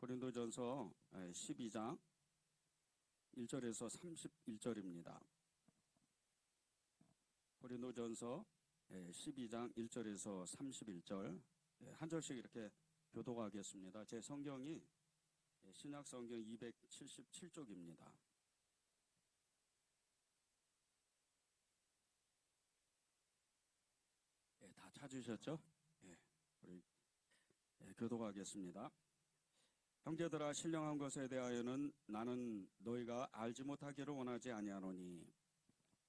고린도전서 12장 1절에서 31절입니다. 고린도전서 12장 1절에서 31절 한 절씩 이렇게 교독하겠습니다. 제 성경이 신약 성경 277쪽입니다. 다 찾으셨죠? 우리 교독하겠습니다. 형제들아, 신령한 것에 대하여는 나는 너희가 알지 못하기를 원하지 아니하노니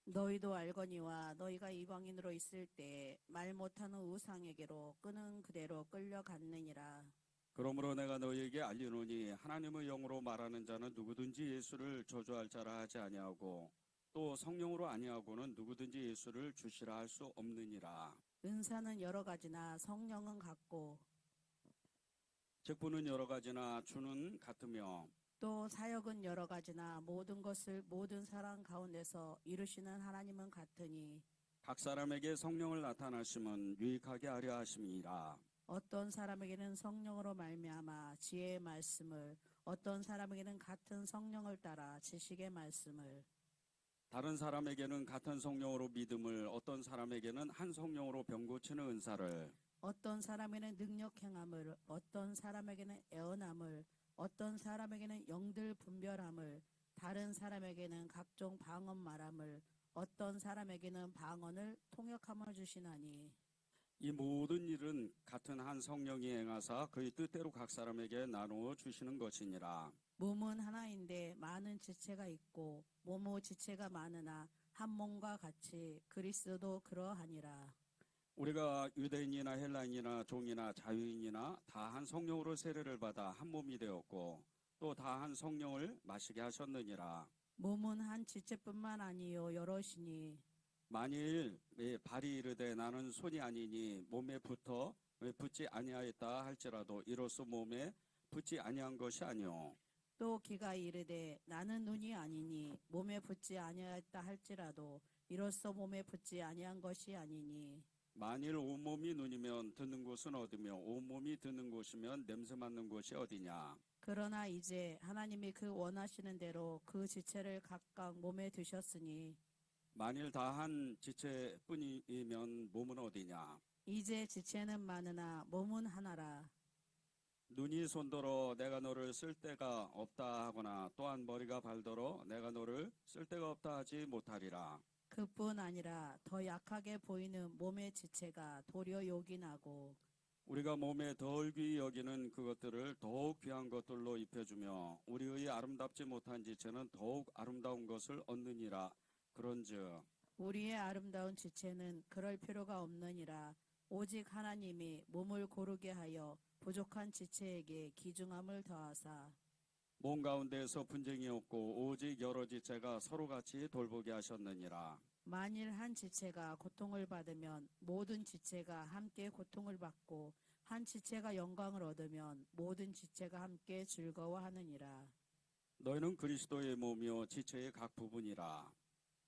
너희도 알거니와 너희가 이방인으로 있을 때 말 못하는 우상에게로 끄는 그대로 끌려갔느니라. 그러므로 내가 너희에게 알리노니 하나님의 영으로 말하는 자는 누구든지 예수를 저주할 자라 하지 아니하고 또 성령으로 아니하고는 누구든지 예수를 주시라 할 수 없느니라. 은사는 여러 가지나 성령은 같고 직분은 여러 가지나 주는 같으며 또 사역은 여러 가지나 모든 것을 모든 사람 가운데서 이루시는 하나님은 같으니 각 사람에게 성령을 나타나심은 유익하게 하려 하심이니라. 어떤 사람에게는 성령으로 말미암아 지혜의 말씀을, 어떤 사람에게는 같은 성령을 따라 지식의 말씀을, 다른 사람에게는 같은 성령으로 믿음을, 어떤 사람에게는 한 성령으로 병 고치는 은사를, 어떤 사람에게는 능력 행함을, 어떤 사람에게는 애언함을, 어떤 사람에게는 영들 분별함을, 다른 사람에게는 각종 방언 말함을, 어떤 사람에게는 방언을 통역함을 주시나니 이 모든 일은 같은 한 성령이 행하사 그의 뜻대로 각 사람에게 나누어 주시는 것이니라. 몸은 하나인데 많은 지체가 있고 몸의 지체가 많으나 한 몸과 같이 그리스도도 그러하니라. 우리가 유대인이나 헬라인이나 종이나 자유인이나 다 한 성령으로 세례를 받아 한 몸이 되었고 또 다 한 성령을 마시게 하셨느니라. 몸은 한 지체뿐만 아니요 여럿이니 만일 발이 이르되 나는 손이 아니니 몸에 붙지 아니하였다 할지라도 이로써 몸에 붙지 아니한 것이 아니요 또 귀가 이르되 나는 눈이 아니니 몸에 붙지 아니하였다 할지라도 이로써 몸에 붙지 아니한 것이 아니니 만일 온몸이 눈이면 듣는 곳은 어디며 온몸이 듣는 곳이면 냄새 맡는 곳이 어디냐. 그러나 이제 하나님이 그 원하시는 대로 그 지체를 각각 몸에 두셨으니 만일 다 한 지체뿐이면 몸은 어디냐. 이제 지체는 많으나 몸은 하나라. 눈이 손더러 내가 너를 쓸 데가 없다 하거나 또한 머리가 발더러 내가 너를 쓸 데가 없다 하지 못하리라. 그뿐 아니라 더 약하게 보이는 몸의 지체가 도리어 요긴하고 우리가 몸에 덜 귀히 여기는 그것들을 더욱 귀한 것들로 입혀주며 우리의 아름답지 못한 지체는 더욱 아름다운 것을 얻느니라. 그런즉 우리의 아름다운 지체는 그럴 필요가 없느니라. 오직 하나님이 몸을 고르게 하여 부족한 지체에게 기중함을 더하사 몸 가운데에서 분쟁이 없고 오직 여러 지체가 서로 같이 돌보게 하셨느니라. 만일 한 지체가 고통을 받으면 모든 지체가 함께 고통을 받고 한 지체가 영광을 얻으면 모든 지체가 함께 즐거워하느니라. 너희는 그리스도의 몸이요 지체의 각 부분이라.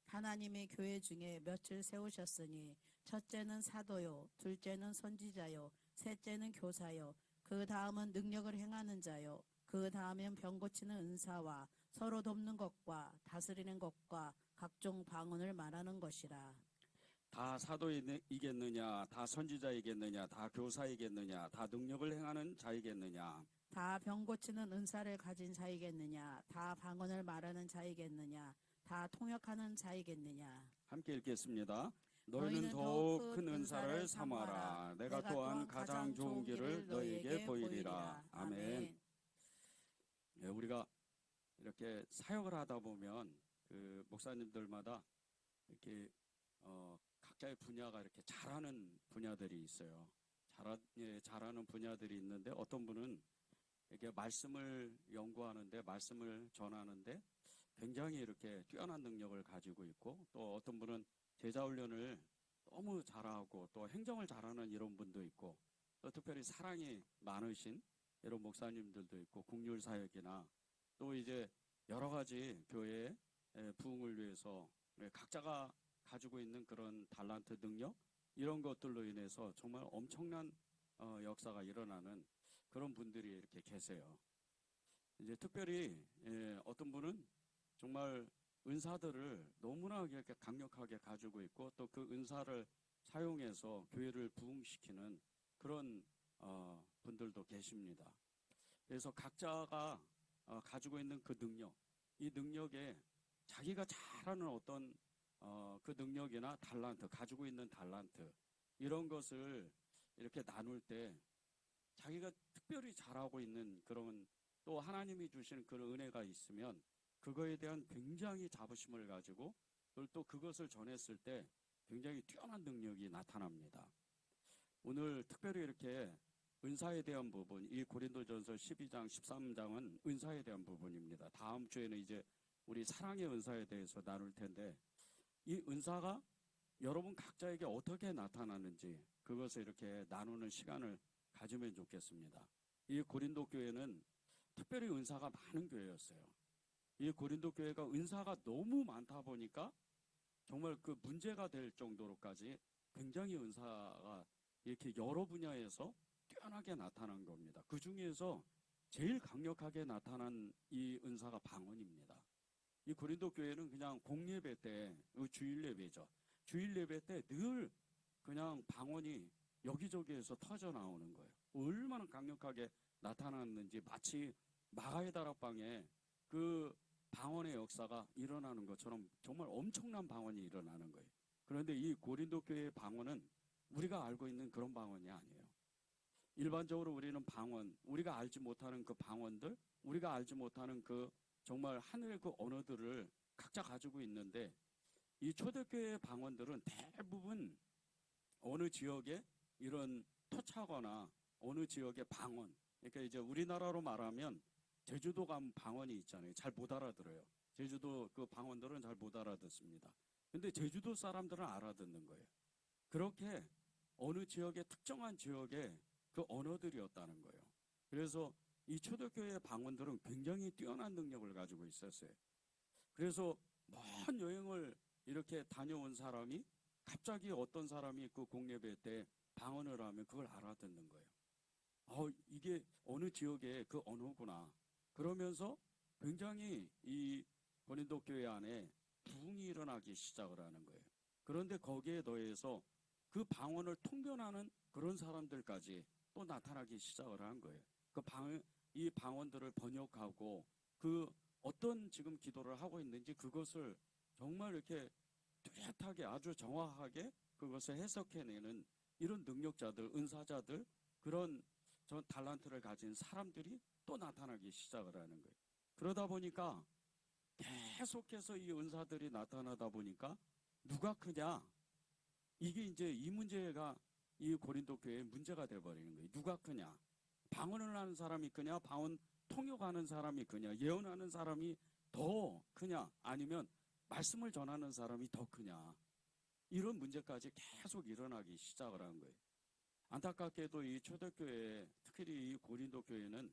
하나님의 교회 중에 며칠 세우셨으니 첫째는 사도요, 둘째는 선지자요, 셋째는 교사요, 그 다음은 능력을 행하는 자요, 그 다음엔 병 고치는 은사와 서로 돕는 것과 다스리는 것과 각종 방언을 말하는 것이라. 다 사도이겠느냐, 다 선지자이겠느냐, 다 교사이겠느냐, 다 능력을 행하는 자이겠느냐. 다 병 고치는 은사를 가진 자이겠느냐, 다 방언을 말하는 자이겠느냐, 다 통역하는 자이겠느냐. 함께 읽겠습니다. 너희는 더욱 큰 은사를 삼아라. 내가 또한 가장 좋은 길을 너희에게 보이리라. 아멘. 우리가 이렇게 사역을 하다 보면 그 목사님들마다 이렇게 각자의 분야가 이렇게 잘하는 분야들이 있어요. 잘하는 분야들이 있는데 어떤 분은 이렇게 말씀을 연구하는데 말씀을 전하는데 굉장히 이렇게 뛰어난 능력을 가지고 있고 또 어떤 분은 제자 훈련을 너무 잘하고 또 행정을 잘하는 이런 분도 있고 또 특별히 사랑이 많으신 이런 목사님들도 있고 국률 사역이나 또 이제 여러 가지 교회의 부흥을 위해서 각자가 가지고 있는 그런 달란트 능력 이런 것들로 인해서 정말 엄청난 역사가 일어나는 그런 분들이 이렇게 계세요. 이제 특별히 어떤 분은 정말 은사들을 너무나 이렇게 강력하게 가지고 있고 또 그 은사를 사용해서 교회를 부흥시키는 그런 분들도 계십니다. 그래서 각자가 가지고 있는 그 능력, 이 능력에 자기가 잘하는 어떤 그 능력이나 달란트, 가지고 있는 달란트 이런 것을 이렇게 나눌 때 자기가 특별히 잘하고 있는 그런 또 하나님이 주시는 그런 은혜가 있으면 그거에 대한 굉장히 자부심을 가지고 또 그것을 전했을 때 굉장히 뛰어난 능력이 나타납니다. 오늘 특별히 이렇게 은사에 대한 부분, 이 고린도전서 12장, 13장은 은사에 대한 부분입니다. 다음 주에는 이제 우리 사랑의 은사에 대해서 나눌 텐데 이 은사가 여러분 각자에게 어떻게 나타나는지 그것을 이렇게 나누는 시간을 가지면 좋겠습니다. 이 고린도 교회는 특별히 은사가 많은 교회였어요. 이 고린도 교회가 은사가 너무 많다 보니까 정말 그 문제가 될 정도로까지 굉장히 은사가 이렇게 여러 분야에서 뛰어나게 나타난 겁니다. 그 중에서 제일 강력하게 나타난 이 은사가 방언입니다. 이 고린도 교회는 그냥 공예배 때, 주일 예배죠. 주일 예배 때 늘 그냥 방언이 여기저기에서 터져 나오는 거예요. 얼마나 강력하게 나타났는지 마치 마가의 다락방에 그 방언의 역사가 일어나는 것처럼 정말 엄청난 방언이 일어나는 거예요. 그런데 이 고린도 교회의 방언은 우리가 알고 있는 그런 방언이 아니에요. 일반적으로 우리는 방언, 우리가 알지 못하는 그 방언들, 우리가 알지 못하는 그 정말 하늘의 그 언어들을 각자 가지고 있는데 이 초대교회의 방언들은 대부분 어느 지역에 이런 토착어나 어느 지역의 방언, 그러니까 이제 우리나라로 말하면 제주도 가면 방언이 있잖아요. 잘 못 알아들어요. 제주도 그 방언들은 잘 못 알아듣습니다. 근데 제주도 사람들은 알아듣는 거예요. 그렇게 어느 지역의 특정한 지역의 그 언어들이었다는 거예요. 그래서 이 초대교회의 방언들은 굉장히 뛰어난 능력을 가지고 있었어요. 그래서 먼 여행을 이렇게 다녀온 사람이 갑자기 어떤 사람이 그 공예배 때 방언을 하면 그걸 알아듣는 거예요. 이게 어느 지역의 그 언어구나. 그러면서 굉장히 이 고린도 교회 안에 부흥이 일어나기 시작을 하는 거예요. 그런데 거기에 더해서 그 방언을 통변하는 그런 사람들까지 또 나타나기 시작을 한 거예요. 이 방언들을 번역하고 그 어떤 지금 기도를 하고 있는지 그것을 정말 이렇게 뚜렷하게 아주 정확하게 그것을 해석해내는 이런 능력자들, 은사자들, 그런 전 달란트를 가진 사람들이 또 나타나기 시작을 하는 거예요. 그러다 보니까 계속해서 이 은사들이 나타나다 보니까 누가 크냐? 이게 이제 이 문제가 이 고린도 교회의 문제가 돼버리는 거예요. 누가 크냐? 방언을 하는 사람이 크냐? 방언 통역하는 사람이 크냐? 예언하는 사람이 더 크냐? 아니면 말씀을 전하는 사람이 더 크냐? 이런 문제까지 계속 일어나기 시작을 한 거예요. 안타깝게도 이 초대교회, 특히 이 고린도 교회는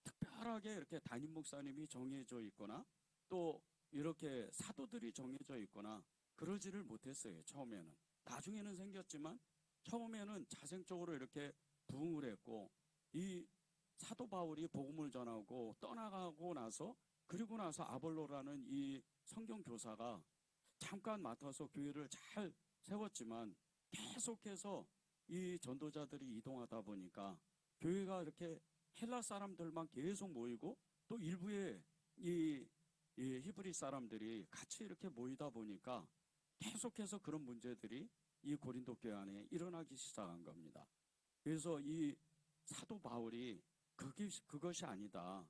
특별하게 이렇게 담임 목사님이 정해져 있거나 또 이렇게 사도들이 정해져 있거나 그러지를 못했어요. 처음에는. 나중에는 생겼지만 처음에는 자생적으로 이렇게 부흥을 했고 이 사도 바울이 복음을 전하고 떠나가고 나서 그리고 나서 아볼로라는 이 성경 교사가 잠깐 맡아서 교회를 잘 세웠지만 계속해서 이 전도자들이 이동하다 보니까 교회가 이렇게 헬라 사람들만 계속 모이고 또 일부의 이 히브리 사람들이 같이 이렇게 모이다 보니까 계속해서 그런 문제들이 이 고린도 교회 안에 일어나기 시작한 겁니다. 그래서 이 사도 바울이 그것이 아니다.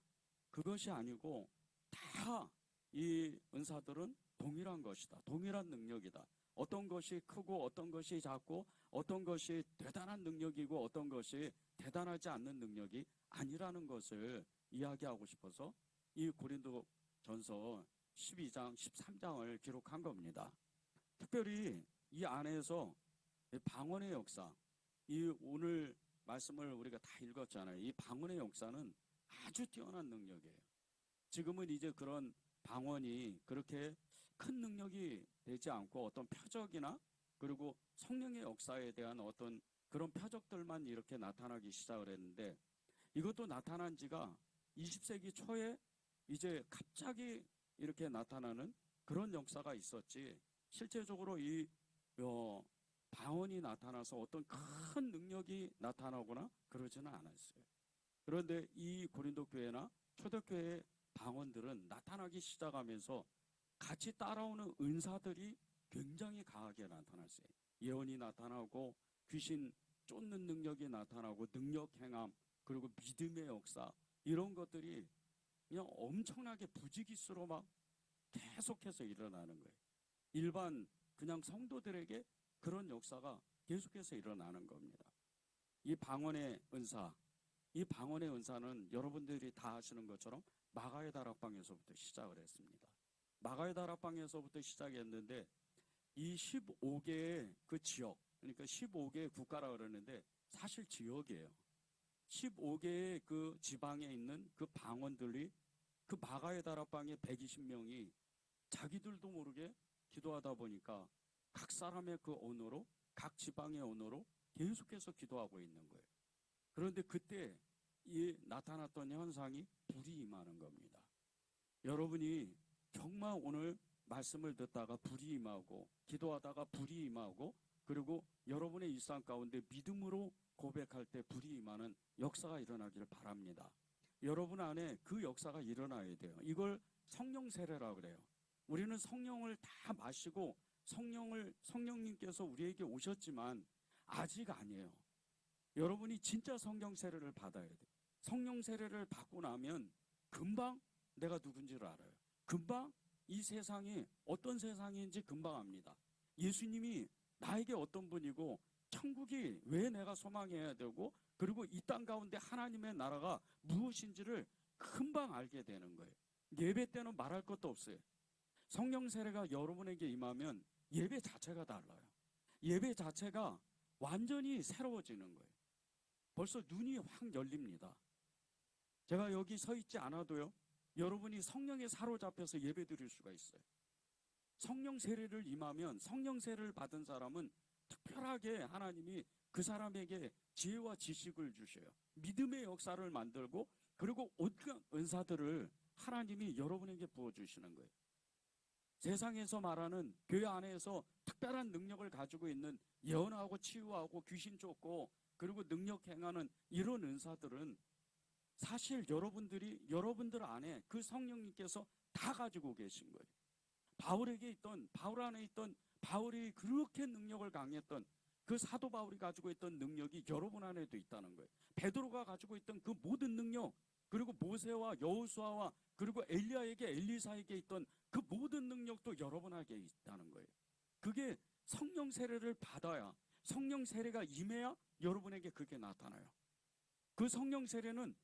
그것이 아니고 다 이 은사들은 동일한 것이다. 동일한 능력이다. 어떤 것이 크고 어떤 것이 작고 어떤 것이 대단한 능력이고 어떤 것이 대단하지 않는 능력이 아니라는 것을 이야기하고 싶어서 이 고린도 전서 12장, 13장을 기록한 겁니다. 특별히 이 안에서 방언의 역사, 이 오늘 말씀을 우리가 다 읽었잖아요. 이 방언의 역사는 아주 뛰어난 능력이에요. 지금은 이제 그런 방언이 그렇게 큰 능력이 되지 않고 어떤 표적이나 그리고 성령의 역사에 대한 어떤 그런 표적들만 이렇게 나타나기 시작을 했는데 이것도 나타난 지가 20세기 초에 이제 갑자기 이렇게 나타나는 그런 역사가 있었지, 실제적으로 이 방언이 나타나서 어떤 큰 능력이 나타나거나 그러지는 않았어요. 그런데 이 고린도 교회나 초대교회의 방언들은 나타나기 시작하면서 같이 따라오는 은사들이 굉장히 강하게 나타났어요. 예언이 나타나고 귀신 쫓는 능력이 나타나고 능력 행함, 그리고 믿음의 역사, 이런 것들이 그냥 엄청나게 부지기수로 막 계속해서 일어나는 거예요. 일반 그냥 성도들에게 그런 역사가 계속해서 일어나는 겁니다. 이 방언의 은사, 이 방언의 은사는 여러분들이 다 아시는 것처럼 마가의 다락방에서부터 시작을 했습니다. 마가의 다락방에서부터 시작했는데, 이 15개의 그 지역, 그러니까 15개의 국가라 그러는데 사실 지역이에요. 15개의 그 지방에 있는 그 방언들이, 그 마가의 다락방의 120명이 자기들도 모르게 기도하다 보니까 각 사람의 그 언어로, 각 지방의 언어로 계속해서 기도하고 있는 거예요. 그런데 그때 이 나타났던 현상이 불이 임하는 겁니다. 여러분이 정말 오늘 말씀을 듣다가 불이 임하고, 기도하다가 불이 임하고, 그리고 여러분의 일상 가운데 믿음으로 고백할 때 불이 임하는 역사가 일어나기를 바랍니다. 여러분 안에 그 역사가 일어나야 돼요. 이걸 성령 세례라고 그래요. 우리는 성령을 다 마시고 성령님께서 우리에게 오셨지만 아직 아니에요. 여러분이 진짜 성령 세례를 받아야 돼요. 성령 세례를 받고 나면 금방 내가 누군지를 알아요. 금방 이 세상이 어떤 세상인지 금방 압니다. 예수님이 나에게 어떤 분이고, 천국이 왜 내가 소망해야 되고, 그리고 이 땅 가운데 하나님의 나라가 무엇인지를 금방 알게 되는 거예요. 예배 때는 말할 것도 없어요. 성령 세례가 여러분에게 임하면 예배 자체가 달라요. 예배 자체가 완전히 새로워지는 거예요. 벌써 눈이 확 열립니다. 제가 여기 서 있지 않아도요, 여러분이 성령에 사로잡혀서 예배 드릴 수가 있어요. 성령 세례를 임하면, 성령 세례를 받은 사람은 특별하게 하나님이 그 사람에게 지혜와 지식을 주셔요. 믿음의 역사를 만들고, 그리고 온갖 은사들을 하나님이 여러분에게 부어주시는 거예요. 세상에서 말하는 교회 안에서 특별한 능력을 가지고 있는 예언하고 치유하고 귀신 쫓고 그리고 능력 행하는 이런 은사들은 사실 여러분들 안에 그 성령님께서 다 가지고 계신 거예요. 바울 안에 있던, 바울이 그렇게 능력을 강했던 그 사도 바울이 가지고 있던 능력이 여러분 안에도 있다는 거예요. 베드로가 가지고 있던 그 모든 능력, 그리고 모세와 여호수아와 그리고 엘리야에게, 엘리사에게 있던 그 모든 능력도 여러분에게 있다는 거예요. 그게 성령 세례를 받아야, 성령 세례가 임해야 여러분에게 그게 나타나요. 그 성령 세례는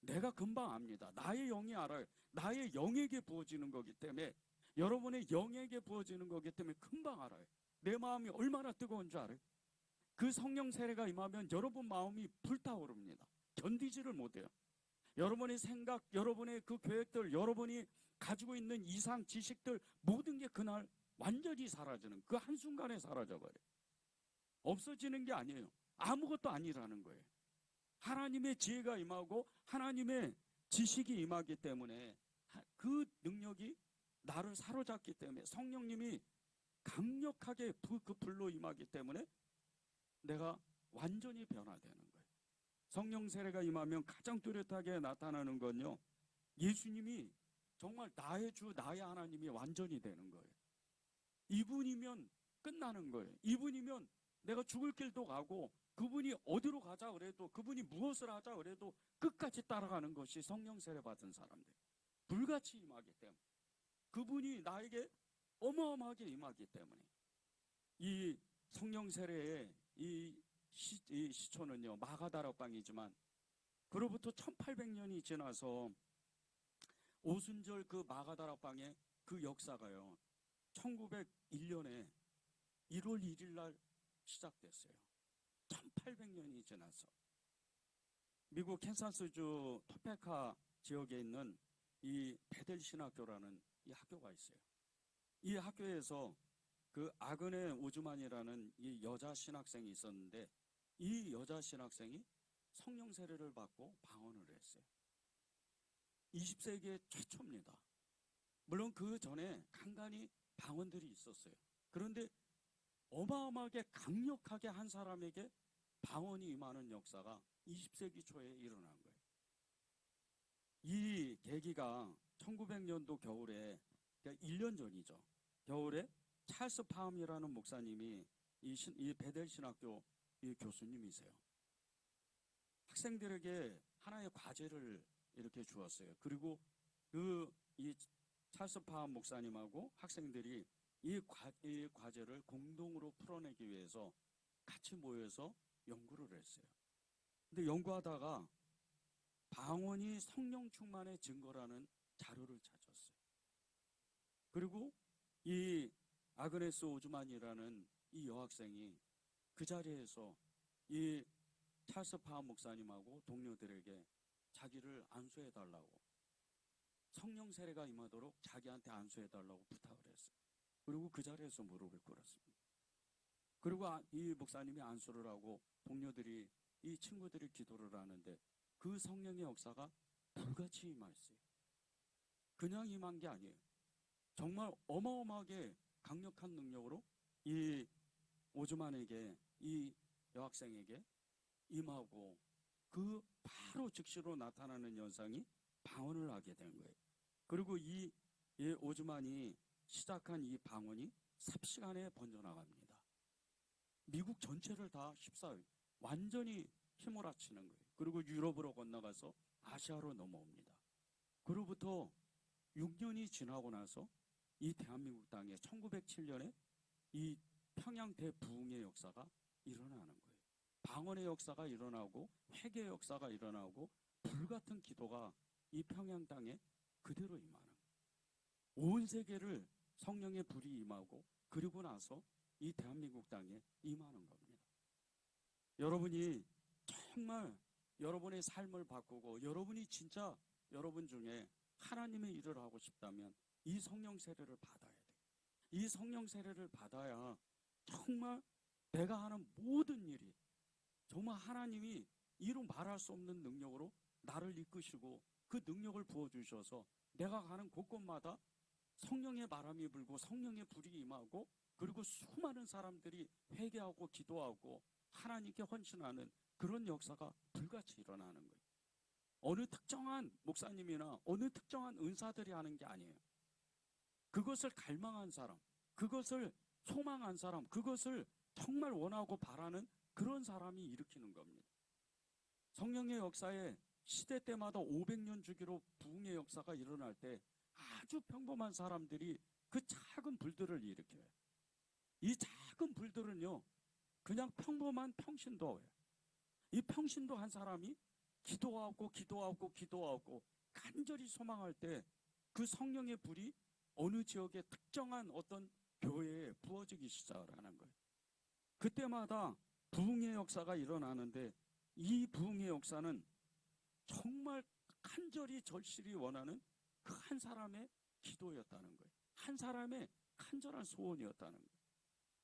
내가 금방 압니다. 나의 영이 알아요. 나의 영에게 부어지는 거기 때문에, 여러분의 영에게 부어지는 거기 때문에 금방 알아요. 내 마음이 얼마나 뜨거운 줄 알아요? 그 성령 세례가 임하면 여러분 마음이 불타오릅니다. 견디지를 못해요. 여러분의 생각, 여러분의 그 계획들, 여러분이 가지고 있는 이상 지식들, 모든 게 그날 완전히 사라지는, 그 한순간에 사라져버려요. 없어지는 게 아니에요. 아무것도 아니라는 거예요. 하나님의 지혜가 임하고 하나님의 지식이 임하기 때문에, 그 능력이 나를 사로잡기 때문에, 성령님이 강력하게 그 불로 임하기 때문에 내가 완전히 변화되는 거예요. 성령 세례가 임하면 가장 뚜렷하게 나타나는 건요, 예수님이 정말 나의 주, 나의 하나님이 완전히 되는 거예요. 이분이면 끝나는 거예요. 이분이면 내가 죽을 길도 가고, 그분이 어디로 가자 그래도, 그분이 무엇을 하자 그래도 끝까지 따라가는 것이 성령 세례 받은 사람들. 불같이 임하기 때문에, 그분이 나에게 어마어마하게 임하기 때문에, 이 성령 세례의 이 시초는요, 마가다락방이지만 그로부터 1800년이 지나서 오순절 그 마가다락방의 그 역사가요, 1901년에 1월 1일 날 시작됐어요. 1800년이 지나서 미국 캔사스주 토페카 지역에 있는 이 베델 신학교라는 이 학교가 있어요. 이 학교에서 그 아그네 오즈만이라는 이 여자 신학생이 있었는데, 이 여자 신학생이 성령 세례를 받고 방언을 했어요. 20세기의 최초입니다. 물론 그 전에 간간히 방언들이 있었어요. 그런데 어마어마하게 강력하게 한 사람에게 방언이 임하는 역사가 20세기 초에 일어난 거예요. 이 계기가 1900년도 겨울에, 그러니까 1년 전이죠. 겨울에 찰스 파함이라는 목사님이 이 베델 신학교 이 교수님이세요. 학생들에게 하나의 과제를 이렇게 주었어요. 그리고 이 찰스 파함 목사님하고 학생들이 이 과제를 공동으로 풀어내기 위해서 같이 모여서 연구를 했어요. 근데 연구하다가 방언이 성령 충만의 증거라는 자료를 찾았어요. 그리고 이 아그네스 오즈만이라는 이 여학생이 그 자리에서 이 찰스 파함 목사님하고 동료들에게 자기를 안수해달라고, 성령 세례가 임하도록 자기한테 안수해달라고 부탁을 했어요. 그리고 그 자리에서 무릎을 꿇었습니다. 그리고 이 목사님이 안수를 하고 동료들이, 이 친구들이 기도를 하는데 그 성령의 역사가 불같이 임했어요. 그냥 임한 게 아니에요. 정말 어마어마하게 강력한 능력으로 이 오즈만에게, 이 여학생에게 임하고 그 바로 즉시로 나타나는 현상이 방언을 하게 된 거예요. 그리고 이 오즈만이 시작한 이 방언이 삽시간에 번져나갑니다. 미국 전체를 다 휩싸요. 완전히 휘몰아치는 거예요. 그리고 유럽으로 건너가서 아시아로 넘어옵니다. 그로부터 6년이 지나고 나서 이 대한민국 땅에 1907년에 이 평양 대부흥의 역사가 일어나는 거예요. 방언의 역사가 일어나고 회개의 역사가 일어나고 불같은 기도가 이 평양 땅에 그대로 임하는 거예요. 온 세계를 성령의 불이 임하고 그리고 나서 이 대한민국 땅에 임하는 겁니다. 여러분이 정말 여러분의 삶을 바꾸고 여러분이 진짜 여러분 중에 하나님의 일을 하고 싶다면 이 성령 세례를 받아야 돼요. 이 성령 세례를 받아야 정말 내가 하는 모든 일이 정말 하나님이 이루 말할 수 없는 능력으로 나를 이끄시고 그 능력을 부어주셔서 내가 가는 곳곳마다 성령의 바람이 불고 성령의 불이 임하고 그리고 수많은 사람들이 회개하고 기도하고 하나님께 헌신하는 그런 역사가 불같이 일어나는 거예요. 어느 특정한 목사님이나 어느 특정한 은사들이 하는 게 아니에요. 그것을 갈망한 사람, 그것을 소망한 사람, 그것을 정말 원하고 바라는 그런 사람이 일으키는 겁니다. 성령의 역사에 시대 때마다 500년 주기로 부흥의 역사가 일어날 때 아주 평범한 사람들이 그 작은 불들을 일으켜요. 이 작은 불들은요, 그냥 평범한 평신도예요. 이 평신도 한 사람이 기도하고 간절히 소망할 때 그 성령의 불이 어느 지역의 특정한 어떤 교회에 부어지기 시작을 하는 거예요. 그때마다 부흥의 역사가 일어나는데 이 부흥의 역사는 정말 간절히 절실히 원하는 그 한 사람의 기도였다는 거예요. 한 사람의 간절한 소원이었다는 거예요.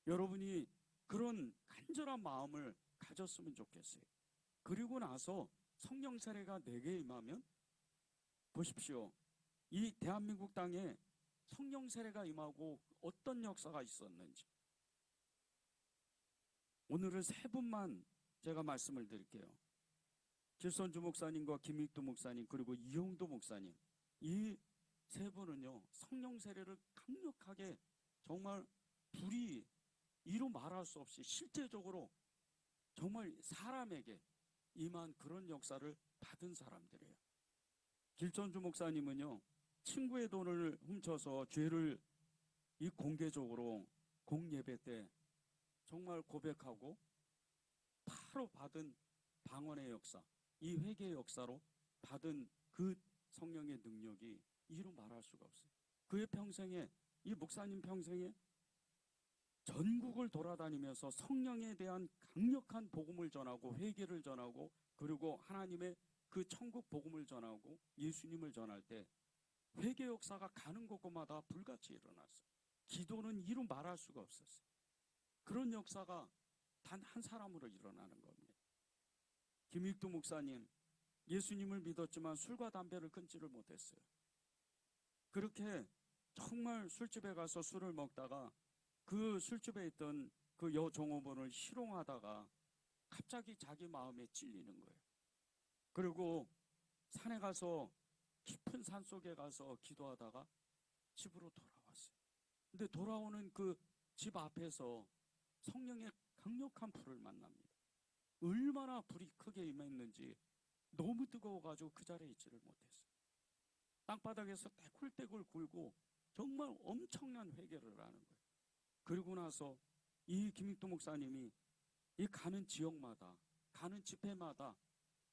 여러분이 그런 간절한 마음을 가졌으면 좋겠어요. 그리고 나서 성령 세례가 내게 임하면 보십시오. 이 대한민국 땅에 성령 세례가 임하고 어떤 역사가 있었는지 오늘은 세 분만 제가 말씀을 드릴게요. 길선주 목사님과 김익두 목사님 그리고 이용도 목사님, 이 세 분은요 성령 세례를 강력하게 정말 불이 이루 말할 수 없이 실제적으로 정말 사람에게 임한 그런 역사를 받은 사람들이에요. 길전주 목사님은요 친구의 돈을 훔쳐서 죄를 이 공개적으로 공예배 때 정말 고백하고 바로 받은 방언의 역사, 이 회개의 역사로 받은 그 성령의 능력이 이루 말할 수가 없어요. 그의 평생에, 이 목사님 평생에 전국을 돌아다니면서 성령에 대한 강력한 복음을 전하고 회개를 전하고 그리고 하나님의 그 천국 복음을 전하고 예수님을 전할 때 회개 역사가 가는 곳곳마다 불같이 일어났어요. 기도는 이루 말할 수가 없었어요. 그런 역사가 단 한 사람으로 일어나는 겁니다. 김익두 목사님, 예수님을 믿었지만 술과 담배를 끊지를 못했어요. 그렇게 정말 술집에 가서 술을 먹다가 그 술집에 있던 그 여종업원을 희롱하다가 갑자기 자기 마음에 찔리는 거예요. 그리고 산에 가서 깊은 산 속에 가서 기도하다가 집으로 돌아왔어요. 근데 돌아오는 그 집 앞에서 성령의 강력한 불을 만납니다. 얼마나 불이 크게 임했는지 너무 뜨거워가지고 그 자리에 있지를 못했어요. 땅바닥에서 떼굴떼굴 굴고 정말 엄청난 회개를 하는 거예요. 그리고 나서 이 김익도 목사님이 이 가는 지역마다 가는 집회마다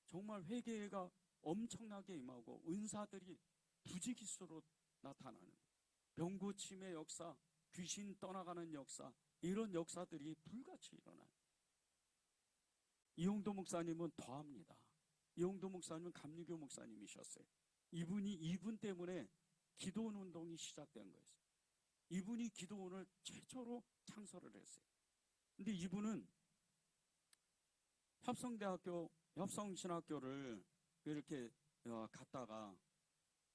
정말 회개가 엄청나게 임하고 은사들이 부지기수로 나타나는 거예요. 병고침의 역사, 귀신 떠나가는 역사, 이런 역사들이 불같이 일어나요. 이용도 목사님은 더합니다. 이용도 목사님은 감리교 목사님이셨어요. 이분 때문에 기도원 운동이 시작된 거였어요. 이분이 기도원을 최초로 창설을 했어요. 근데 이분은 협성신학교를 이렇게 갔다가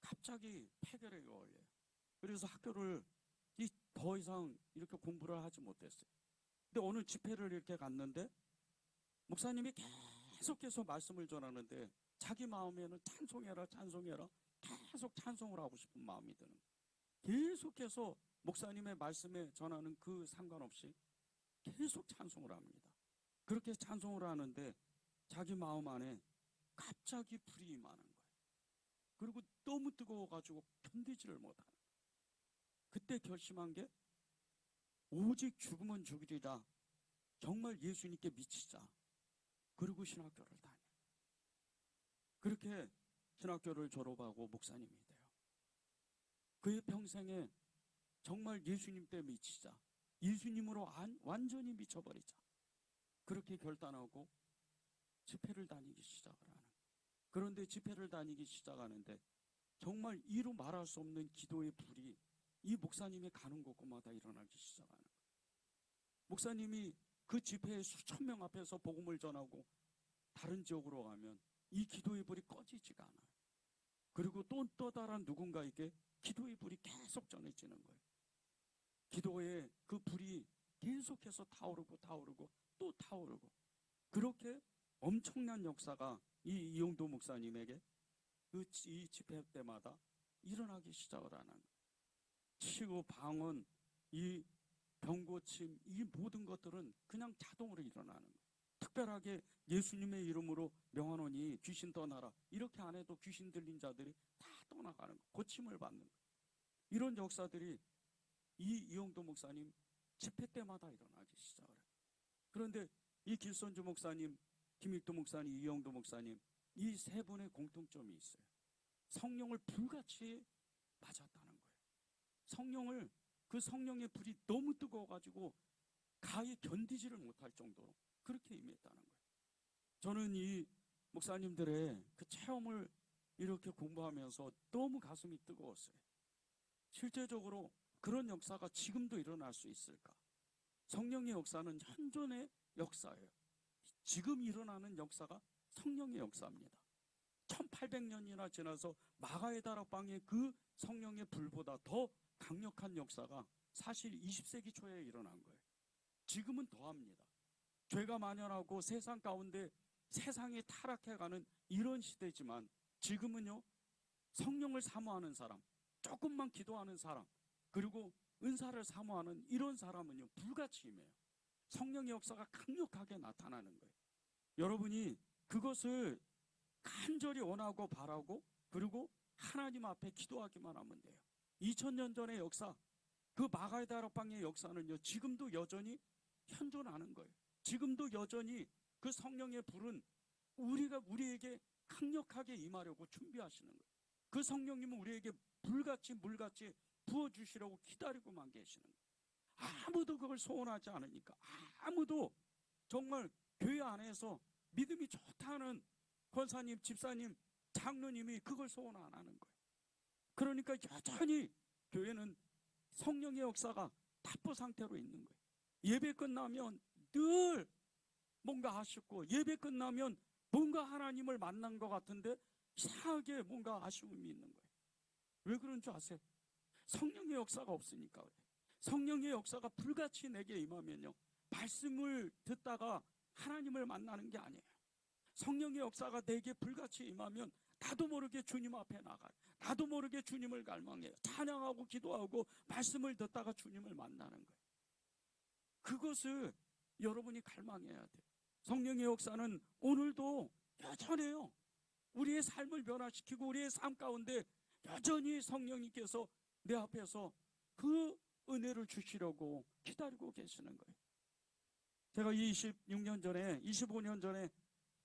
갑자기 폐결에 걸려요. 그래서 학교를 더 이상 이렇게 공부를 하지 못했어요. 근데 어느 집회를 이렇게 갔는데 목사님이 계속해서 말씀을 전하는데 자기 마음에는 찬송해라 계속 찬송을 하고 싶은 마음이 드는 거예요. 계속해서 목사님의 말씀에 전하는 그 상관없이 계속 찬송을 합니다. 그렇게 찬송을 하는데 자기 마음 안에 갑자기 불이 임하는 거예요. 그리고 너무 뜨거워가지고 견디지를 못하는 거예요. 그때 결심한 게 오직 죽으면 죽으리라. 정말 예수님께 미치자. 그리고 신학교를 다녀요. 그렇게 신학교를 졸업하고 목사님이 돼요. 그의 평생에 정말 예수님 때 미치자. 예수님으로 완전히 미쳐버리자. 그렇게 결단하고 집회를 다니기 시작을 하는 거예요. 그런데 집회를 다니기 시작하는데 정말 이루 말할 수 없는 기도의 불이 이 목사님이 가는 곳마다 일어나기 시작하는 거예요. 목사님이 그 집회에 수천 명 앞에서 복음을 전하고 다른 지역으로 가면 이 기도의 불이 꺼지지가 않아요. 그리고 또 다른 누군가에게 기도의 불이 계속 전해지는 거예요. 기도의 그 불이 계속해서 타오르고 또 타오르고 그렇게 엄청난 역사가 이 이용도 목사님에게 이 집회 때마다 일어나기 시작을 하는 거예요. 치유, 방언, 이 병고침, 이 모든 것들은 그냥 자동으로 일어나는 거예요. 특별하게 예수님의 이름으로 명하노니 귀신 떠나라 이렇게 안 해도 귀신 들린 자들이 다 떠나가는 거예요. 고침을 받는 거예요. 이런 역사들이 이 이용도 목사님 집회 때마다 일어나기 시작을 해요. 그런데 이 길손주 목사님, 김익도 목사님, 이용도 목사님 이 세 분의 공통점이 있어요. 성령을 불같이 맞았다는 거예요. 그 성령의 불이 너무 뜨거워가지고 가히 견디지를 못할 정도로 그렇게 임했다는 거예요. 저는 이 목사님들의 그 체험을 이렇게 공부하면서 너무 가슴이 뜨거웠어요. 실제적으로 그런 역사가 지금도 일어날 수 있을까? 성령의 역사는 현존의 역사예요. 지금 일어나는 역사가 성령의 역사입니다. 1800년이나 지나서 마가의 다락방의 그 성령의 불보다 더 강력한 역사가 사실 20세기 초에 일어난 거예요. 지금은 더합니다. 죄가 만연하고 세상 가운데 세상이 타락해가는 이런 시대지만 지금은요, 성령을 사모하는 사람, 조금만 기도하는 사람, 그리고 은사를 사모하는 이런 사람은요 불같이 임해요. 성령의 역사가 강력하게 나타나는 거예요. 여러분이 그것을 간절히 원하고 바라고 그리고 하나님 앞에 기도하기만 하면 돼요. 2000년 전의 역사, 그 마가의 다락방의 역사는요 지금도 여전히 현존하는 거예요. 지금도 여전히 그 성령의 불은 우리에게 강력하게 임하려고 준비하시는 거예요. 그 성령님은 우리에게 불같이 물같이 부어주시려고 기다리고만 계시는 거예요. 아무도 그걸 소원하지 않으니까, 아무도 정말 교회 안에서 믿음이 좋다는 권사님, 집사님, 장로님이 그걸 소원 안 하는 거예요. 그러니까 여전히 교회는 성령의 역사가 답보 상태로 있는 거예요. 예배 끝나면 늘 뭔가 아쉽고, 예배 끝나면 뭔가 하나님을 만난 것 같은데 이상하게 뭔가 아쉬움이 있는 거예요. 왜 그런 줄 아세요? 성령의 역사가 없으니까 그래요. 성령의 역사가 불같이 내게 임하면요, 말씀을 듣다가 하나님을 만나는 게 아니에요. 성령의 역사가 내게 불같이 임하면 나도 모르게 주님 앞에 나가요. 나도 모르게 주님을 갈망해요. 찬양하고 기도하고 말씀을 듣다가 주님을 만나는 거예요. 그것을 여러분이 갈망해야 돼요. 성령의 역사는 오늘도 여전해요. 우리의 삶을 변화시키고 우리의 삶 가운데 여전히 성령님께서 내 앞에서 그 은혜를 주시려고 기다리고 계시는 거예요. 제가 26년 전에, 25년 전에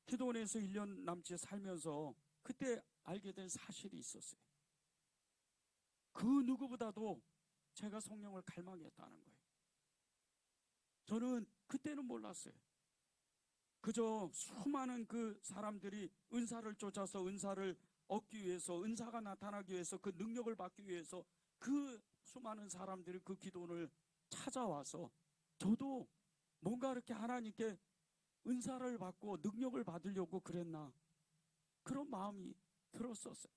기도원에서 1년 남짓 살면서 그때 알게 된 사실이 있었어요. 그 누구보다도 제가 성령을 갈망했다는 거예요. 저는 그때는 몰랐어요. 그저 수많은 그 사람들이 은사를 쫓아서 은사를 얻기 위해서, 은사가 나타나기 위해서, 그 능력을 받기 위해서 그 수많은 사람들이 그 기도원을 찾아와서 저도 뭔가 이렇게 하나님께 은사를 받고 능력을 받으려고 그랬나, 그런 마음이 들었었어요.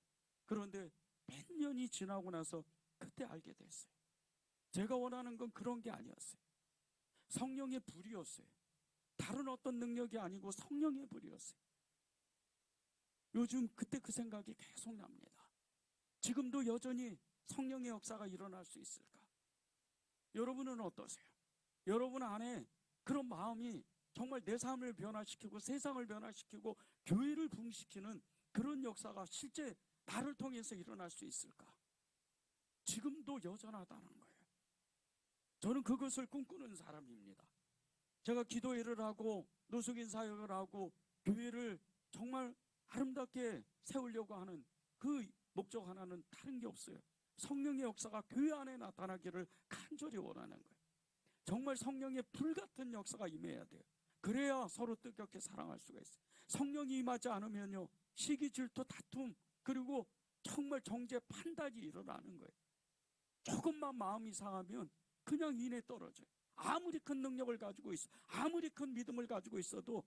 그런데 몇 년이 지나고 나서 그때 알게 됐어요. 제가 원하는 건 그런 게 아니었어요. 성령의 불이었어요. 다른 어떤 능력이 아니고 성령의 불이었어요. 요즘 그때 그 생각이 계속 납니다. 지금도 여전히 성령의 역사가 일어날 수 있을까? 여러분은 어떠세요? 여러분 안에 그런 마음이 정말 내 삶을 변화시키고 세상을 변화시키고 교회를 부흥시키는 그런 역사가 실제 나를 통해서 일어날 수 있을까? 지금도 여전하다는 거예요. 저는 그것을 꿈꾸는 사람입니다. 제가 기도회를 하고 노숙인 사역을 하고 교회를 정말 아름답게 세우려고 하는 그 목적 하나는 다른 게 없어요. 성령의 역사가 교회 안에 나타나기를 간절히 원하는 거예요. 정말 성령의 불같은 역사가 임해야 돼요. 그래야 서로 뜨겁게 사랑할 수가 있어요. 성령이 임하지 않으면요, 시기, 질투, 다툼, 그리고 정말 정죄, 판단이 일어나는 거예요. 조금만 마음이 상하면 그냥 인해 떨어져요. 아무리 큰 능력을 가지고 있어, 아무리 큰 믿음을 가지고 있어도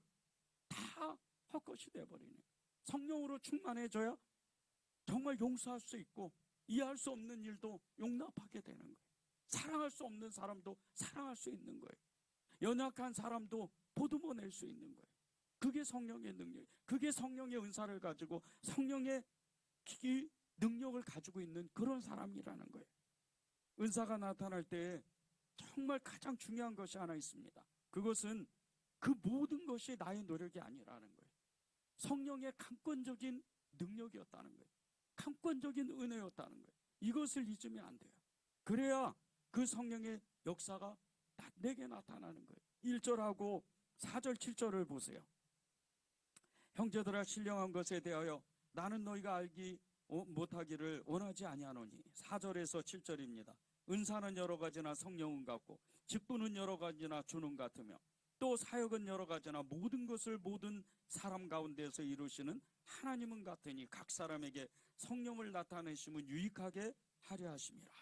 다 헛것이 돼버리는 거예요. 성령으로 충만해져야 정말 용서할 수 있고 이해할 수 없는 일도 용납하게 되는 거예요. 사랑할 수 없는 사람도 사랑할 수 있는 거예요. 연약한 사람도 보듬어낼 수 있는 거예요. 그게 성령의 능력, 그게 성령의 은사를 가지고 성령의 능력을 가지고 있는 그런 사람이라는 거예요. 은사가 나타날 때 정말 가장 중요한 것이 하나 있습니다. 그것은 그 모든 것이 나의 노력이 아니라는 거예요. 성령의 강권적인 능력이었다는 거예요. 강권적인 은혜였다는 거예요. 이것을 잊으면 안 돼요. 그래야 그 성령의 역사가 내게 나타나는 거예요. 1절하고 4절 7절을 보세요. 형제들아, 신령한 것에 대하여 나는 너희가 알기 못하기를 원하지 아니하노니. 4절에서 7절입니다. 은사는 여러 가지나 성령은 같고 직분은 여러 가지나 주는 같으며 또 사역은 여러 가지나 모든 것을 모든 사람 가운데서 이루시는 하나님은 같으니 각 사람에게 성령을 나타내심은 유익하게 하려 하심이라.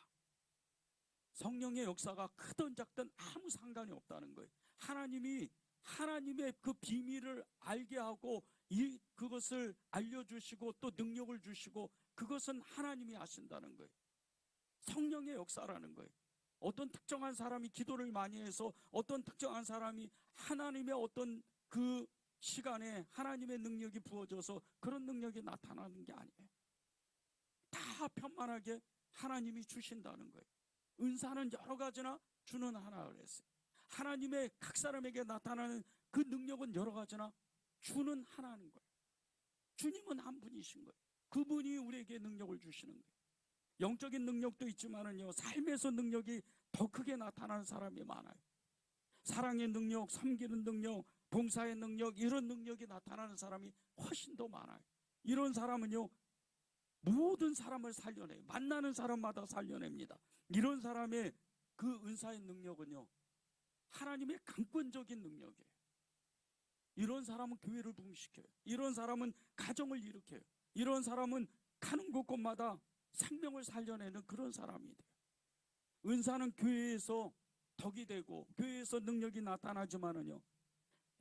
성령의 역사가 크든 작든 아무 상관이 없다는 거예요. 하나님이 하나님의 그 비밀을 알게 하고 그것을 알려주시고 또 능력을 주시고 그것은 하나님이 하신다는 거예요. 성령의 역사라는 거예요. 어떤 특정한 사람이 기도를 많이 해서 어떤 특정한 사람이 하나님의 어떤 그 시간에 하나님의 능력이 부어져서 그런 능력이 나타나는 게 아니에요. 다 편만하게 하나님이 주신다는 거예요. 은사는 여러 가지나 주는 하나 그랬어요. 하나님의 각 사람에게 나타나는 그 능력은 여러 가지나 주는 하나인 거예요. 주님은 한 분이신 거예요. 그분이 우리에게 능력을 주시는 거예요. 영적인 능력도 있지만은요, 삶에서 능력이 더 크게 나타나는 사람이 많아요. 사랑의 능력, 섬기는 능력, 봉사의 능력, 이런 능력이 나타나는 사람이 훨씬 더 많아요. 이런 사람은요, 모든 사람을 살려내요. 만나는 사람마다 살려냅니다. 이런 사람의 그 은사의 능력은요, 하나님의 강권적인 능력이에요. 이런 사람은 교회를 부흥시켜요. 이런 사람은 가정을 일으켜요. 이런 사람은 가는 곳곳마다 생명을 살려내는 그런 사람이 돼요. 은사는 교회에서 덕이 되고 교회에서 능력이 나타나지만은요,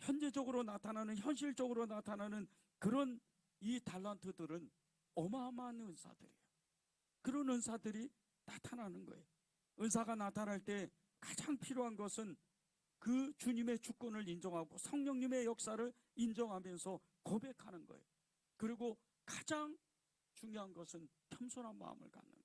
현재적으로 나타나는, 현실적으로 나타나는 그런 이 달란트들은 어마어마한 은사들이에요. 그런 은사들이 나타나는 거예요. 은사가 나타날 때 가장 필요한 것은 그 주님의 주권을 인정하고 성령님의 역사를 인정하면서 고백하는 거예요. 그리고 가장 중요한 것은 겸손한 마음을 갖는 거예요.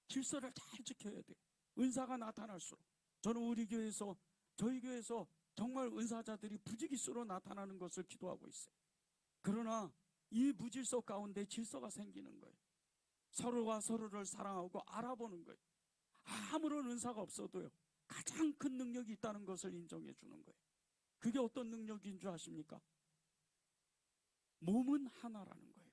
질서를 잘 지켜야 돼요. 은사가 나타날수록. 저는 우리 교회에서, 저희 교회에서 정말 은사자들이 부지기수로 나타나는 것을 기도하고 있어요. 그러나 이 무질서 가운데 질서가 생기는 거예요. 서로가 서로를 사랑하고 알아보는 거예요. 아무런 은사가 없어도요, 가장 큰 능력이 있다는 것을 인정해 주는 거예요. 그게 어떤 능력인 줄 아십니까? 몸은 하나라는 거예요.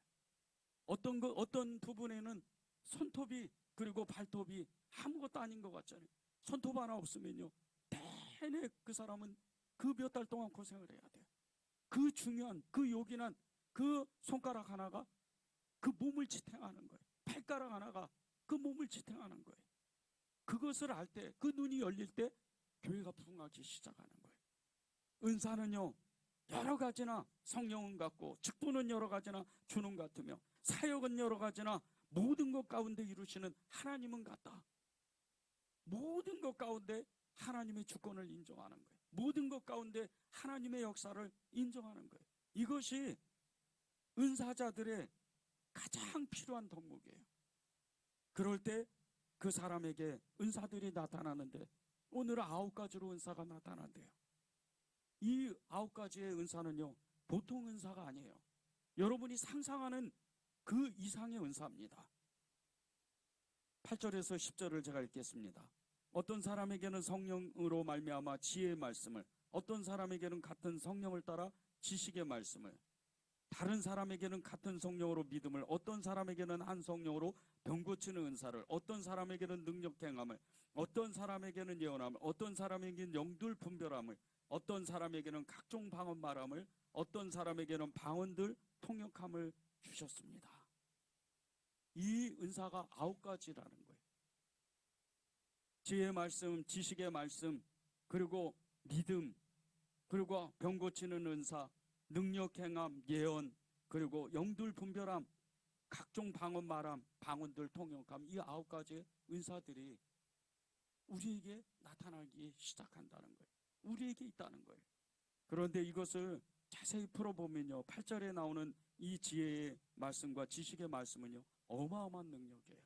어떤 부분에는 손톱이 그리고 발톱이 아무것도 아닌 것 같잖아요. 손톱 하나 없으면요, 내내 그 사람은 그 몇 달 동안 고생을 해야 돼요. 그 중요한, 그 요긴한 그 손가락 하나가 그 몸을 지탱하는 거예요. 발가락 하나가 그 몸을 지탱하는 거예요. 그것을 알 때, 그 눈이 열릴 때 교회가 부흥하기 시작하는 거예요. 은사는요, 여러 가지나 성령은 같고, 직분은 여러 가지나 주는 같으며, 사역은 여러 가지나 모든 것 가운데 이루시는 하나님은 같다. 모든 것 가운데 하나님의 주권을 인정하는 거예요. 모든 것 가운데 하나님의 역사를 인정하는 거예요. 이것이 은사자들의 가장 필요한 덕목이에요. 그럴 때 그 사람에게 은사들이 나타나는데, 오늘은 9가지로 은사가 나타난대요. 이 9가지의 은사는요, 보통 은사가 아니에요. 여러분이 상상하는 그 이상의 은사입니다. 8절에서 10절을 제가 읽겠습니다. 어떤 사람에게는 성령으로 말미암아 지혜의 말씀을, 어떤 사람에게는 같은 성령을 따라 지식의 말씀을, 다른 사람에게는 같은 성령으로 믿음을, 어떤 사람에게는 한 성령으로 병 고치는 은사를, 어떤 사람에게는 능력 행함을, 어떤 사람에게는 예언함을, 어떤 사람에게는 영들 분별함을, 어떤 사람에게는 각종 방언 말함을, 어떤 사람에게는 방언들 통역함을 주셨습니다. 이 은사가 9가지라는 거예요. 지혜의 말씀, 지식의 말씀, 그리고 믿음, 그리고 병 고치는 은사, 능력 행함, 예언, 그리고 영들 분별함, 각종 방언 말함, 방언들 통역함, 이 9가지 은사들이 우리에게 나타나기 시작한다는 거예요. 우리에게 있다는 거예요. 그런데 이것을 자세히 풀어보면요, 8절에 나오는 이 지혜의 말씀과 지식의 말씀은요, 어마어마한 능력이에요.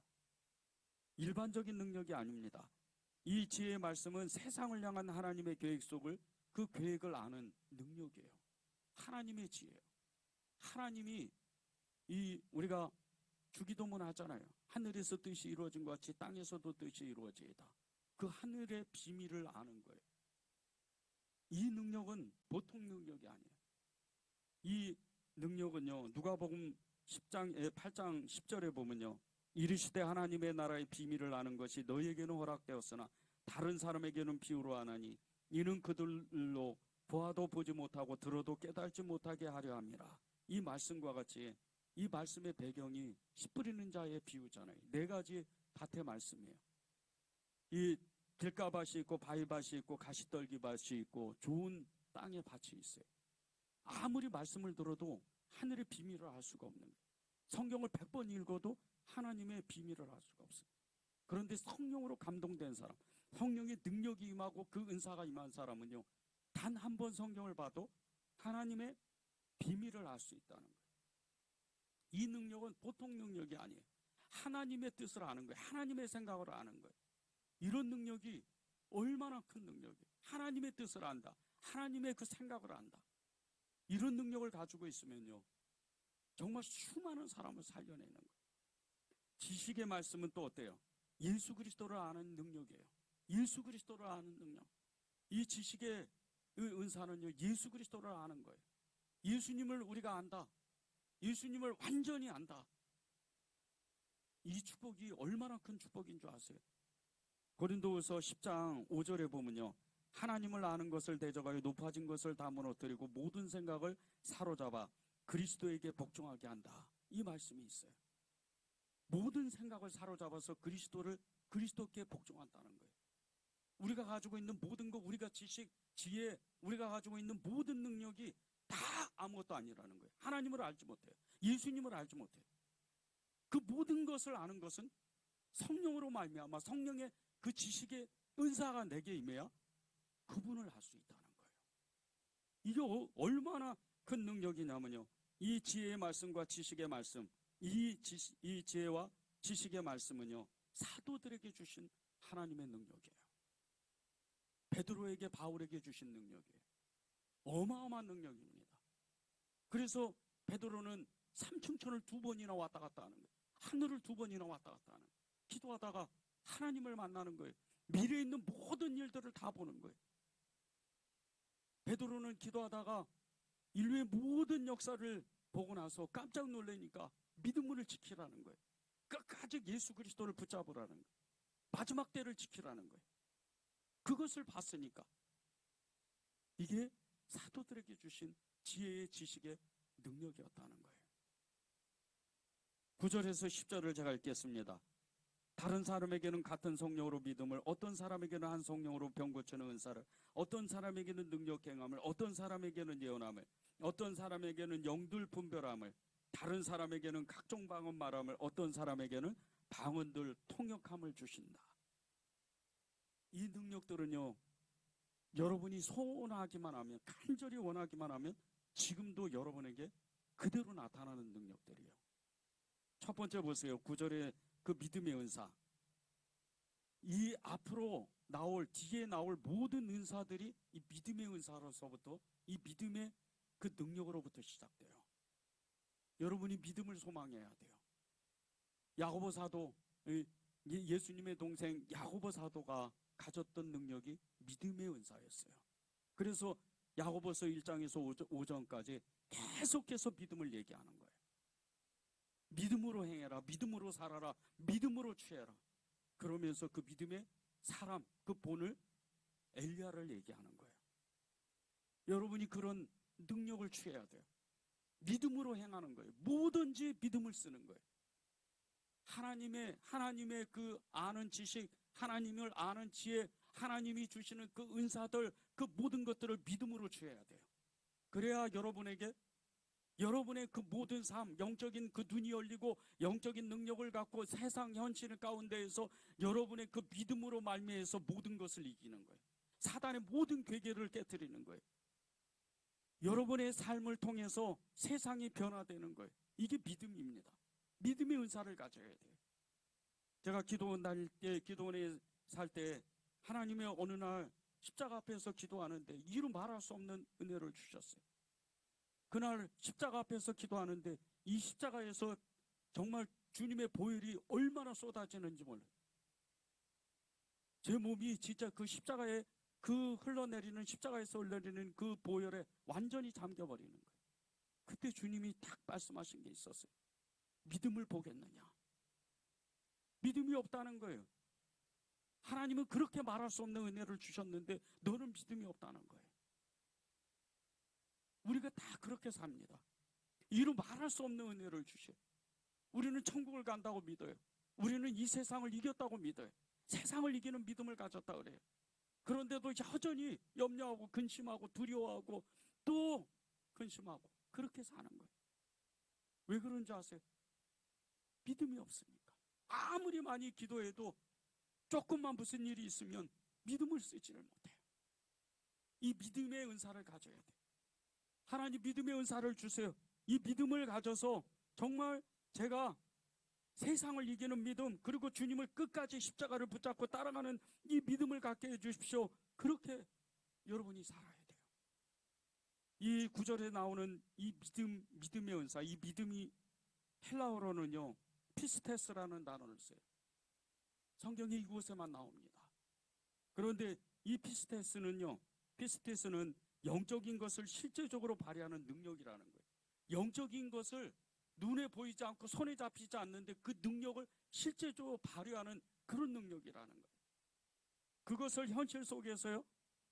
일반적인 능력이 아닙니다. 이 지혜의 말씀은 세상을 향한 하나님의 계획 속을, 그 계획을 아는 능력이에요. 하나님의 지혜예요. 하나님이, 우리가 주기도문 하잖아요. 하늘에서 뜻이 이루어진 것 같이 땅에서도 뜻이 이루어지이다. 그 하늘의 비밀을 아는 거예요. 이 능력은 보통 능력이 아니에요. 이 능력은요, 누가복음 8장 10절에 보면요, 이르시되 하나님의 나라의 비밀을 아는 것이 너희에게는 허락되었으나 다른 사람에게는 비유로 하나니 이는 그들로 보아도 보지 못하고 들어도 깨달지 못하게 하려 함이라. 이 말씀과 같이 이 말씀의 배경이 씨 뿌리는 자의 비유잖아요. 4가지 밭의 말씀이에요. 이 길가밭이 있고 바위밭이 있고 가시떨기밭이 있고 좋은 땅의 밭이 있어요. 아무리 말씀을 들어도 하늘의 비밀을 알 수가 없는 거예요. 성경을 100번 읽어도 하나님의 비밀을 알 수가 없어요. 그런데 성령으로 감동된 사람, 성령의 능력이 임하고 그 은사가 임한 사람은요, 단 한 번 성경을 봐도 하나님의 비밀을 알 수 있다는 거예요. 이 능력은 보통 능력이 아니에요. 하나님의 뜻을 아는 거예요. 하나님의 생각을 아는 거예요. 이런 능력이 얼마나 큰 능력이에요. 하나님의 뜻을 안다. 하나님의 그 생각을 안다. 이런 능력을 가지고 있으면요, 정말 수많은 사람을 살려내는 거예요. 지식의 말씀은 또 어때요? 예수 그리스도를 아는 능력이에요. 예수 그리스도를 아는 능력. 이 지식의 은사는요, 예수 그리스도를 아는 거예요. 예수님을 우리가 안다. 예수님을 완전히 안다. 이 축복이 얼마나 큰 축복인 줄 아세요? 고린도후서 10장 5절에 보면요, 하나님을 아는 것을 대적하여 높아진 것을 다 무너뜨리고 모든 생각을 사로잡아 그리스도에게 복종하게 한다. 이 말씀이 있어요. 모든 생각을 사로잡아서 그리스도께 복종한다는 거예요. 우리가 가지고 있는 모든 것, 우리가 지식, 지혜, 우리가 가지고 있는 모든 능력이 다 아무것도 아니라는 거예요. 하나님을 알지 못해요. 예수님을 알지 못해요. 그 모든 것을 아는 것은 성령으로 말미암아 성령의 그 지식의 은사가 내게 임해야 그분을 알 수 있다는 거예요. 이게 얼마나 큰 능력이냐면요, 이 지혜의 말씀과 지식의 말씀, 이 지혜와 지식의 말씀은요, 사도들에게 주신 하나님의 능력이에요. 베드로에게, 바울에게 주신 능력이에요. 어마어마한 능력입니다. 그래서 베드로는 삼층천을 2번이나 왔다 갔다 하는 거예요. 하늘을 2번이나 왔다 갔다 하는 거예요. 기도하다가 하나님을 만나는 거예요. 미래에 있는 모든 일들을 다 보는 거예요. 베드로는 기도하다가 인류의 모든 역사를 보고 나서 깜짝 놀라니까 믿음을 지키라는 거예요. 끝까지 예수 그리스도를 붙잡으라는 거예요. 마지막 때를 지키라는 거예요. 그것을 봤으니까 이게 사도들에게 주신 지혜의 지식의 능력이었다는 거예요. 9절에서 10절을 제가 읽겠습니다. 다른 사람에게는 같은 성령으로 믿음을, 어떤 사람에게는 한 성령으로 병 고치는 은사를, 어떤 사람에게는 능력 행함을, 어떤 사람에게는 예언함을, 어떤 사람에게는 영들 분별함을, 다른 사람에게는 각종 방언 말함을, 어떤 사람에게는 방언들 통역함을 주신다. 이 능력들은요, 여러분이 소원하기만 하면, 간절히 원하기만 하면 지금도 여러분에게 그대로 나타나는 능력들이에요. 첫 번째 보세요. 9절에 그 믿음의 은사. 이 앞으로 나올, 뒤에 나올 모든 은사들이 이 믿음의 은사로서부터, 이 믿음의 그 능력으로부터 시작돼요. 여러분이 믿음을 소망해야 돼요. 야고보 사도, 예수님의 동생 야고보 사도가 가졌던 능력이 믿음의 은사였어요. 그래서 야고보서 1장에서 5장까지 계속해서 믿음을 얘기하는 거예요. 믿음으로 행해라, 믿음으로 살아라, 믿음으로 취해라. 그러면서 그 믿음의 사람, 그 본을, 엘리야를 얘기하는 거예요. 여러분이 그런 능력을 취해야 돼요. 믿음으로 행하는 거예요. 뭐든지 믿음을 쓰는 거예요. 하나님의 그 아는 지식, 하나님을 아는 지혜, 하나님이 주시는 그 은사들, 그 모든 것들을 믿음으로 취해야 돼요. 그래야 여러분의 그 모든 삶, 영적인 그 눈이 열리고 영적인 능력을 갖고 세상 현실 가운데에서 여러분의 그 믿음으로 말미에서 모든 것을 이기는 거예요. 사단의 모든 괴계를 깨트리는 거예요. 여러분의 삶을 통해서 세상이 변화되는 거예요. 이게 믿음입니다. 믿음의 은사를 가져야 돼요. 제가 기도원에 살 때 하나님의 어느 날 십자가 앞에서 기도하는데 이루 말할 수 없는 은혜를 주셨어요. 그날 십자가 앞에서 기도하는데 이 십자가에서 정말 주님의 보혈이 얼마나 쏟아지는지 몰라요. 제 몸이 진짜 그 십자가에, 그 흘러내리는, 십자가에서 흘러내리는 그 보혈에 완전히 잠겨버리는 거예요. 그때 주님이 딱 말씀하신 게 있었어요. 믿음을 보겠느냐. 믿음이 없다는 거예요. 하나님은 그렇게 말할 수 없는 은혜를 주셨는데 너는 믿음이 없다는 거예요. 우리가 다 그렇게 삽니다. 이루 말할 수 없는 은혜를 주셔요. 우리는 천국을 간다고 믿어요. 우리는 이 세상을 이겼다고 믿어요. 세상을 이기는 믿음을 가졌다 그래요. 그런데도 여전히 염려하고 근심하고 두려워하고 또 근심하고 그렇게 사는 거예요. 왜 그런지 아세요? 믿음이 없으니까. 아무리 많이 기도해도 조금만 무슨 일이 있으면 믿음을 쓰지를 못해요. 이 믿음의 은사를 가져야 돼요. 하나님 믿음의 은사를 주세요. 이 믿음을 가져서 정말 제가 세상을 이기는 믿음, 그리고 주님을 끝까지 십자가를 붙잡고 따라가는 이 믿음을 갖게 해주십시오. 그렇게 여러분이 살아야 돼요. 이 구절에 나오는 이 믿음의 은사, 이 믿음이 헬라어로는요, 피스테스라는 단어를 써요. 성경에 이곳에만 나옵니다. 그런데 이 피스테스는 영적인 것을 실제적으로 발휘하는 능력이라는 거예요. 영적인 것을 눈에 보이지 않고 손에 잡히지 않는데 그 능력을 실제적으로 발휘하는 그런 능력이라는 거예요. 그것을 현실 속에서요,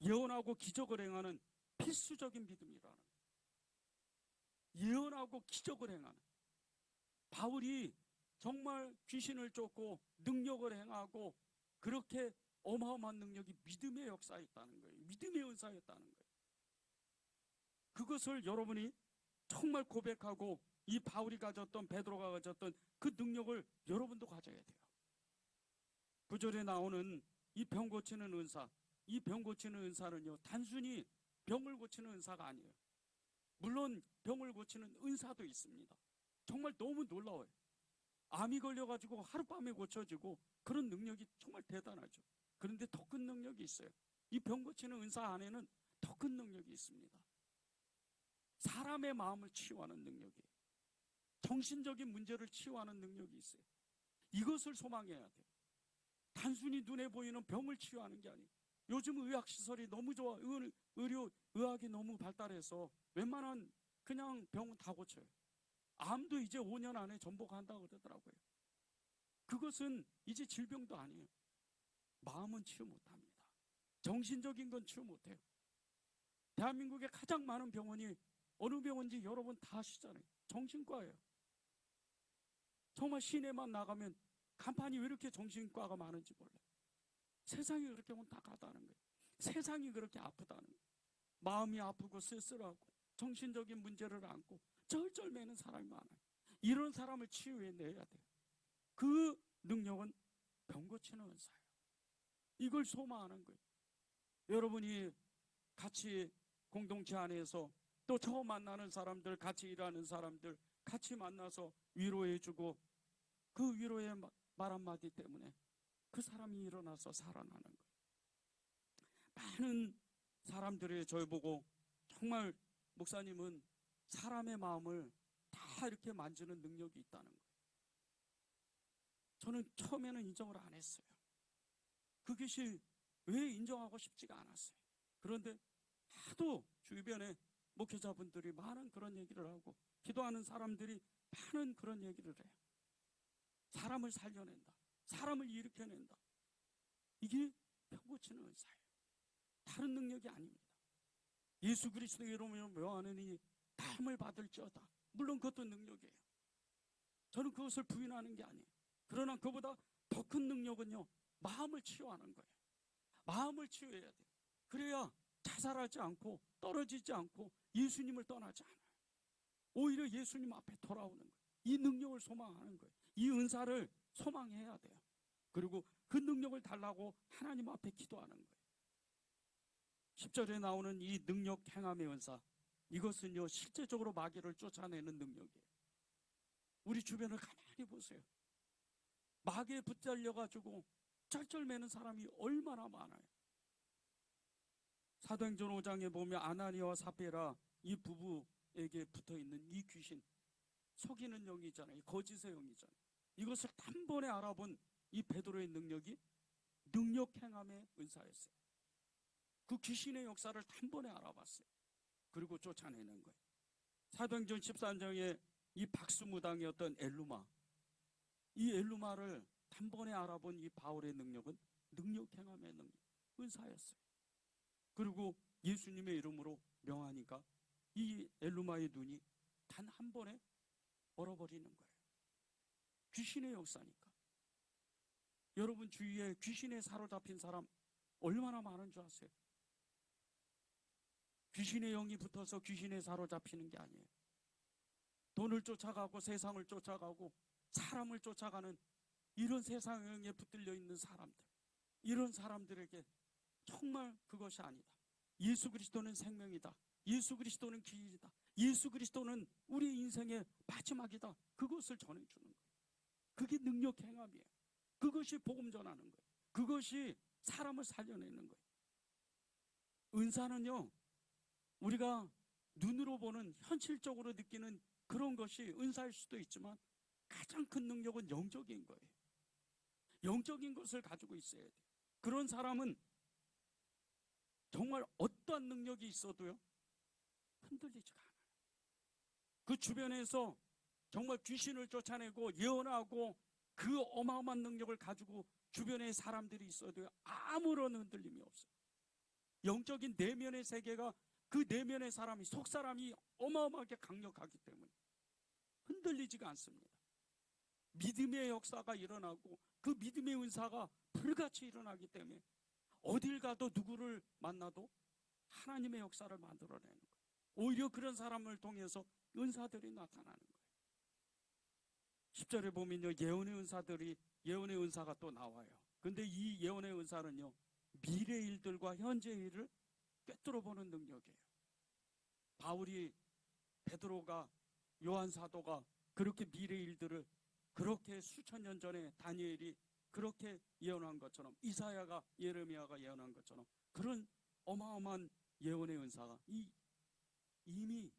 예언하고 기적을 행하는 필수적인 믿음이라는 거예요. 예언하고 기적을 행하는. 바울이 정말 귀신을 쫓고 능력을 행하고 그렇게 어마어마한 능력이 믿음의 역사였다는 거예요. 믿음의 은사였다는 거예요. 그것을 여러분이 정말 고백하고 이 바울이 가졌던, 베드로가 가졌던 그 능력을 여러분도 가져야 돼요. 9절에 나오는 이 병 고치는 은사, 이 병 고치는 은사는요, 단순히 병을 고치는 은사가 아니에요. 물론 병을 고치는 은사도 있습니다. 정말 너무 놀라워요. 암이 걸려가지고 하룻밤에 고쳐지고 그런 능력이 정말 대단하죠. 그런데 더 큰 능력이 있어요. 이 병 고치는 은사 안에는 더 큰 능력이 있습니다. 사람의 마음을 치유하는 능력이에요. 정신적인 문제를 치유하는 능력이 있어요. 이것을 소망해야 돼요. 단순히 눈에 보이는 병을 치유하는 게 아니에요. 요즘 의학시설이 너무 좋아. 의학이 너무 발달해서 웬만한 그냥 병은 다 고쳐요. 암도 이제 5년 안에 전복한다고 그러더라고요. 그것은 이제 질병도 아니에요. 마음은 치유 못합니다. 정신적인 건 치유 못해요. 대한민국에 가장 많은 병원이 어느 병원인지 여러분 다 아시잖아요. 정신과예요. 정말 시내만 나가면 간판이 왜 이렇게 정신과가 많은지 몰라요. 세상이 그렇게 혼탁하다는 거예요. 세상이 그렇게 아프다는 거예요. 마음이 아프고 쓸쓸하고 정신적인 문제를 안고 쩔쩔매는 사람이 많아요. 이런 사람을 치유해내야 돼요. 그 능력은 병 고치는 은사예요. 이걸 소망하는 거예요. 여러분이 같이 공동체 안에서 또 처음 만나는 사람들, 같이 일하는 사람들 같이 만나서 위로해주고 그 위로의 말 한마디 때문에 그 사람이 일어나서 살아나는 거예요. 많은 사람들이 저를 보고 정말 목사님은 사람의 마음을 다 이렇게 만지는 능력이 있다는 거예요. 저는 처음에는 인정을 안 했어요. 그것이 왜 인정하고 싶지가 않았어요. 그런데 하도 주변에 목회자분들이 많은 그런 얘기를 하고 기도하는 사람들이 많은 그런 얘기를 해요. 사람을 살려낸다. 사람을 일으켜낸다. 이게 병 고치는 은사예요. 다른 능력이 아닙니다. 예수 그리스도의 이름으로 명하느니 다함을 받을지어다. 물론 그것도 능력이에요. 저는 그것을 부인하는 게 아니에요. 그러나 그보다 더 큰 능력은요, 마음을 치유하는 거예요. 마음을 치유해야 돼요. 그래야 자살하지 않고 떨어지지 않고 예수님을 떠나지 않아요. 오히려 예수님 앞에 돌아오는 거예요. 이 능력을 소망하는 거예요. 이 은사를 소망해야 돼요. 그리고 그 능력을 달라고 하나님 앞에 기도하는 거예요. 10절에 나오는 이 능력 행함의 은사, 이것은요 실제적으로 마귀를 쫓아내는 능력이에요. 우리 주변을 가만히 보세요. 마귀에 붙들려가지고 쩔쩔매는 사람이 얼마나 많아요. 사도행전 5장에 보면 아나니아와 삽비라 이 부부에게 붙어있는 이 귀신, 속이는 영이잖아요. 거짓의 영이잖아요. 이것을 단번에 알아본 이 베드로의 능력이 능력 행함의 은사였어요. 그 귀신의 역사를 단번에 알아봤어요. 그리고 쫓아내는 거예요. 사도행전 13장에 이 박수무당이었던 엘루마, 이 엘루마를 단번에 알아본 이 바울의 능력은 능력 행함의 능력, 은사였어요. 그리고 예수님의 이름으로 명하니까 이 엘루마의 눈이 단 한 번에 얼어버리는 거예요. 귀신의 역사니까. 여러분 주위에 귀신에 사로잡힌 사람 얼마나 많은 줄 아세요? 귀신의 영이 붙어서 귀신에 사로잡히는 게 아니에요. 돈을 쫓아가고 세상을 쫓아가고 사람을 쫓아가는 이런 세상에 붙들려 있는 사람들, 이런 사람들에게 정말 그것이 아니다. 예수 그리스도는 생명이다. 예수 그리스도는 길이다. 예수 그리스도는 우리 인생의 마지막이다. 그것을 전해주는 거예요. 그게 능력 행함이에요. 그것이 복음 전하는 거예요. 그것이 사람을 살려내는 거예요. 은사는요, 우리가 눈으로 보는 현실적으로 느끼는 그런 것이 은사일 수도 있지만 가장 큰 능력은 영적인 거예요. 영적인 것을 가지고 있어야 돼요. 그런 사람은 정말 어떠한 능력이 있어도요 흔들리지가 않아요. 그 주변에서 정말 귀신을 쫓아내고 예언하고 그 어마어마한 능력을 가지고 주변에 사람들이 있어도요 아무런 흔들림이 없어요. 영적인 내면의 세계가, 그 내면의 사람이, 속사람이 어마어마하게 강력하기 때문에 흔들리지가 않습니다. 믿음의 역사가 일어나고 그 믿음의 은사가 불같이 일어나기 때문에 어딜 가도 누구를 만나도 하나님의 역사를 만들어내는 거예요. 오히려 그런 사람을 통해서 은사들이 나타나는 거예요. 10절에 보면요, 예언의 은사가 또 나와요. 근데 이 예언의 은사는요, 미래 일들과 현재 일을 꿰뚫어 보는 능력이에요. 바울이, 베드로가, 요한 사도가 그렇게 미래 일들을 그렇게 수천 년 전에 다니엘이 그렇게 예언한 것처럼, 이사야가, 예레미야가 예언한 것처럼 그런 어마어마한 예언의 은사가 이미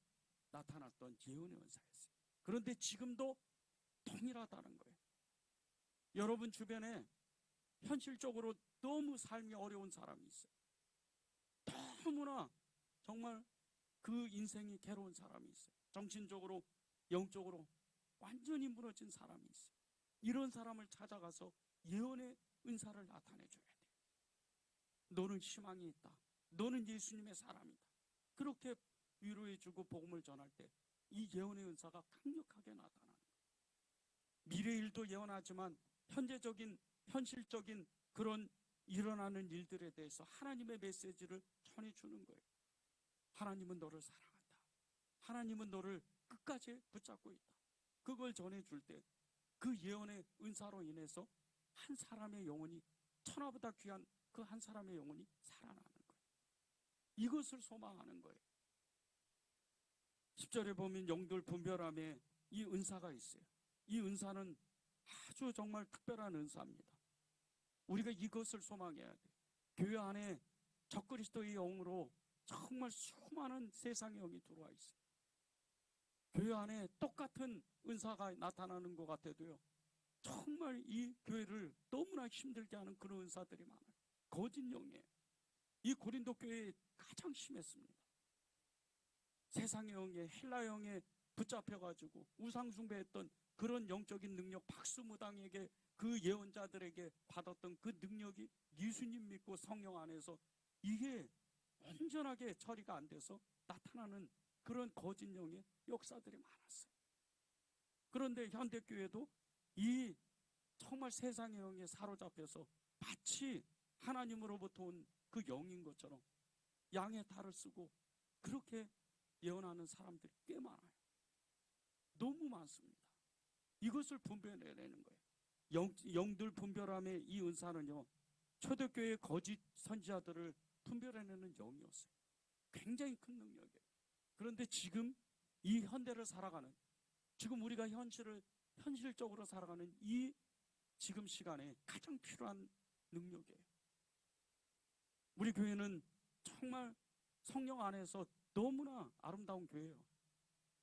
나타났던 예언의 은사였어요. 그런데 지금도 동일하다는 거예요. 여러분 주변에 현실적으로 너무 삶이 어려운 사람이 있어요. 너무나 정말 그 인생이 괴로운 사람이 있어요. 정신적으로, 영적으로 완전히 무너진 사람이 있어요. 이런 사람을 찾아가서 예언의 은사를 나타내줘야 돼요. 너는 희망이 있다. 너는 예수님의 사람이다. 그렇게 위로해주고 복음을 전할 때 이 예언의 은사가 강력하게 나타나는 거예요. 미래 일도 예언하지만 현실적인 그런 일어나는 일들에 대해서 하나님의 메시지를 전해주는 거예요. 하나님은 너를 사랑한다. 하나님은 너를 끝까지 붙잡고 있다. 그걸 전해줄 때 그 예언의 은사로 인해서 한 사람의 영혼이, 천하보다 귀한 그 한 사람의 영혼이 살아나는 거예요. 이것을 소망하는 거예요. 10절에 보면 영들 분별함에 이 은사가 있어요. 이 은사는 아주 정말 특별한 은사입니다. 우리가 이것을 소망해야 돼요. 교회 안에 적그리스도의 영으로 정말 수많은 세상의 영이 들어와 있어요. 교회 안에 똑같은 은사가 나타나는 것 같아도요, 정말 이 교회를 너무나 힘들게 하는 그런 은사들이 많아요. 거짓 영이에요. 이 고린도 교회에 가장 심했습니다. 세상의 영에, 헬라 영에 붙잡혀가지고 우상숭배했던 그런 영적인 능력, 박수무당에게, 그 예언자들에게 받았던 그 능력이 예수님 믿고 성령 안에서 이게 온전하게 처리가 안 돼서 나타나는 그런 거짓 영의 역사들이 많았어요. 그런데 현대교회도 이 정말 세상의 영에 사로잡혀서 마치 하나님으로부터 온 그 영인 것처럼 양의 탈을 쓰고 그렇게 예언하는 사람들이 꽤 많아요. 너무 많습니다. 이것을 분별해내는 거예요. 영들 분별함의 이 은사는요, 초대교회의 거짓 선지자들을 분별해내는 영이었어요. 굉장히 큰 능력이에요. 그런데 지금 이 현대를 살아가는, 지금 우리가 현실적으로 살아가는 이 지금 시간에 가장 필요한 능력이에요. 우리 교회는 정말 성령 안에서 너무나 아름다운 교회예요.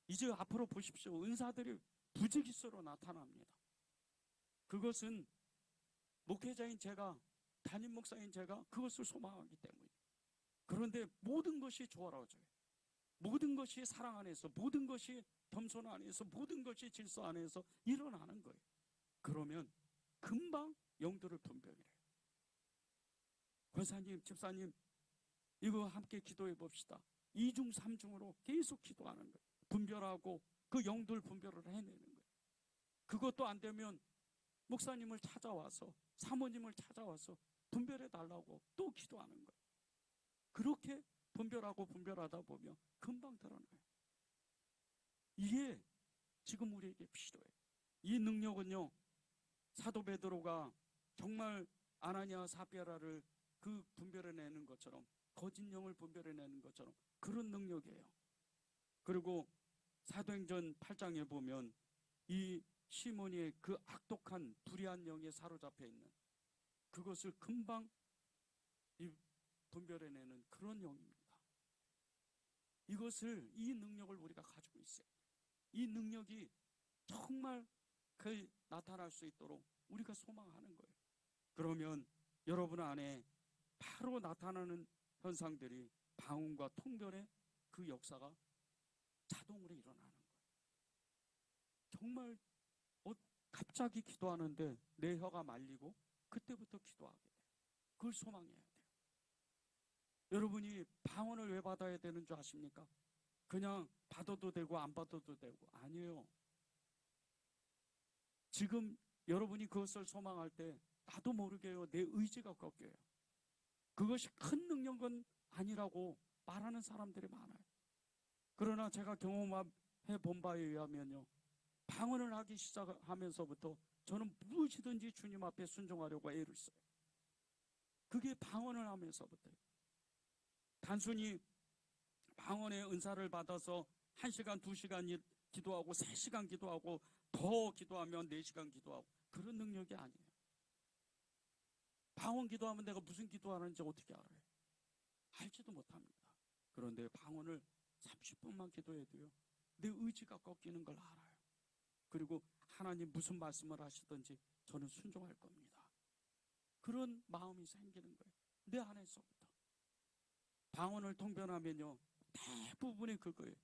이제 앞으로 보십시오. 은사들이 부지기수로 나타납니다. 그것은 목회자인 제가, 담임 목사인 제가 그것을 소망하기 때문이에요. 그런데 모든 것이 조화로워져요. 모든 것이 사랑 안에서, 모든 것이 겸손 안에서, 모든 것이 질서 안에서 일어나는 거예요. 그러면 금방 영들을 분별해요. 권사님, 집사님, 이거 함께 기도해 봅시다. 2중 3중으로 계속 기도하는 거예요. 분별하고 그 영들 분별을 해내는 거예요. 그것도 안 되면 목사님을 찾아와서, 사모님을 찾아와서 분별해 달라고 또 기도하는 거예요. 그렇게 분별하다 보면 금방 드러나요. 이게 지금 우리에게 필요해요. 이 능력은요, 사도 베드로가 정말 아나니아 사피라를 그 분별해내는 것처럼, 거짓 영을 분별해내는 것처럼 그런 능력이에요. 그리고 사도행전 8장에 보면 이 시몬이의 그 악독한 불의한 영에 사로잡혀 있는 그것을 금방 분별해내는 그런 영입니다. 이 능력을 우리가 가지고 있어요. 이 능력이 정말 나타날 수 있도록 우리가 소망하는 거예요. 그러면 여러분 안에 바로 나타나는 현상들이 방언과 통변의 그 역사가 자동으로 일어나는 거예요. 정말 갑자기 기도하는데 내 혀가 말리고 그때부터 기도하게 돼요. 그걸 소망해야 돼요. 여러분이 방언을 왜 받아야 되는 줄 아십니까? 그냥 받아도 되고 안 받아도 되고 아니에요. 지금 여러분이 그것을 소망할 때 나도 모르게요, 내 의지가 꺾여요. 그것이 큰 능력은 아니라고 말하는 사람들이 많아요. 그러나 제가 경험해 본 바에 의하면요, 방언을 하기 시작하면서부터 저는 무엇이든지 주님 앞에 순종하려고 애를 써요. 그게 방언을 하면서부터요. 단순히 방언의 은사를 받아서 1시간, 2시간 기도하고 3시간 기도하고 더 기도하면 4시간 기도하고 그런 능력이 아니에요. 방언 기도하면 내가 무슨 기도하는지 어떻게 알아요? 알지도 못합니다. 그런데 방언을 30분만 기도해도요, 내 의지가 꺾이는 걸 알아요. 그리고 하나님 무슨 말씀을 하시든지 저는 순종할 겁니다. 그런 마음이 생기는 거예요. 내 안에서부터. 방언을 통변하면요, 대부분이 그거예요.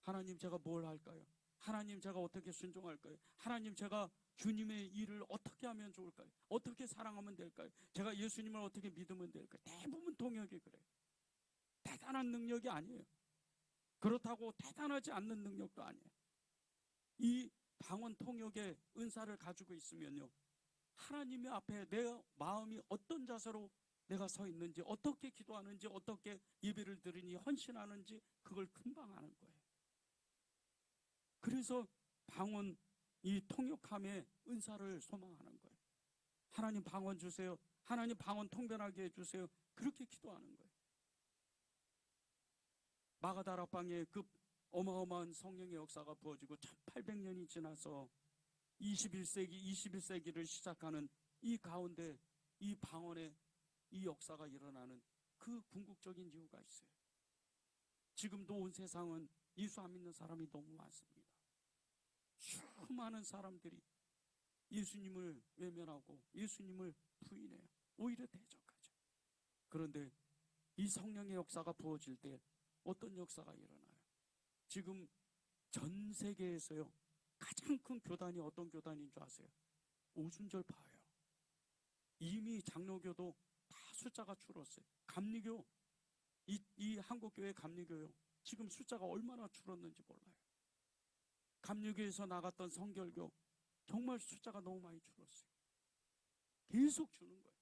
하나님 제가 뭘 할까요? 하나님 제가 어떻게 순종할까요? 하나님 제가 주님의 일을 어떻게 하면 좋을까요? 어떻게 사랑하면 될까요? 제가 예수님을 어떻게 믿으면 될까요? 대부분 통역이 그래요. 대단한 능력이 아니에요. 그렇다고 대단하지 않는 능력도 아니에요. 이 방언 통역의 은사를 가지고 있으면요, 하나님의 앞에 내 마음이 어떤 자세로 내가 서 있는지, 어떻게 기도하는지, 어떻게 예배를 드리니 헌신하는지 그걸 금방 아는 거예요. 그래서 방언, 이 통역함의 은사를 소망하는 거예요. 하나님 방언 주세요. 하나님 방언 통변하게 해주세요. 그렇게 기도하는 거예요. 마가다락방에 그 어마어마한 성령의 역사가 부어지고 1800년이 지나서 21세기를 시작하는 이 가운데 이 방언의 이 역사가 일어나는 그 궁극적인 이유가 있어요. 지금도 온 세상은 예수 안 믿는 사람이 너무 많습니다. 수많은 사람들이 예수님을 외면하고 예수님을 부인해요. 오히려 대적하죠. 그런데 이 성령의 역사가 부어질 때 어떤 역사가 일어나요? 지금 전 세계에서요, 가장 큰 교단이 어떤 교단인 줄 아세요? 오순절파예요. 이미 장로교도 다 숫자가 줄었어요. 감리교, 이 한국교회 감리교요, 지금 숫자가 얼마나 줄었는지 몰라요. 감리교에서 나갔던 성결교 정말 숫자가 너무 많이 줄었어요. 계속 주는 거예요.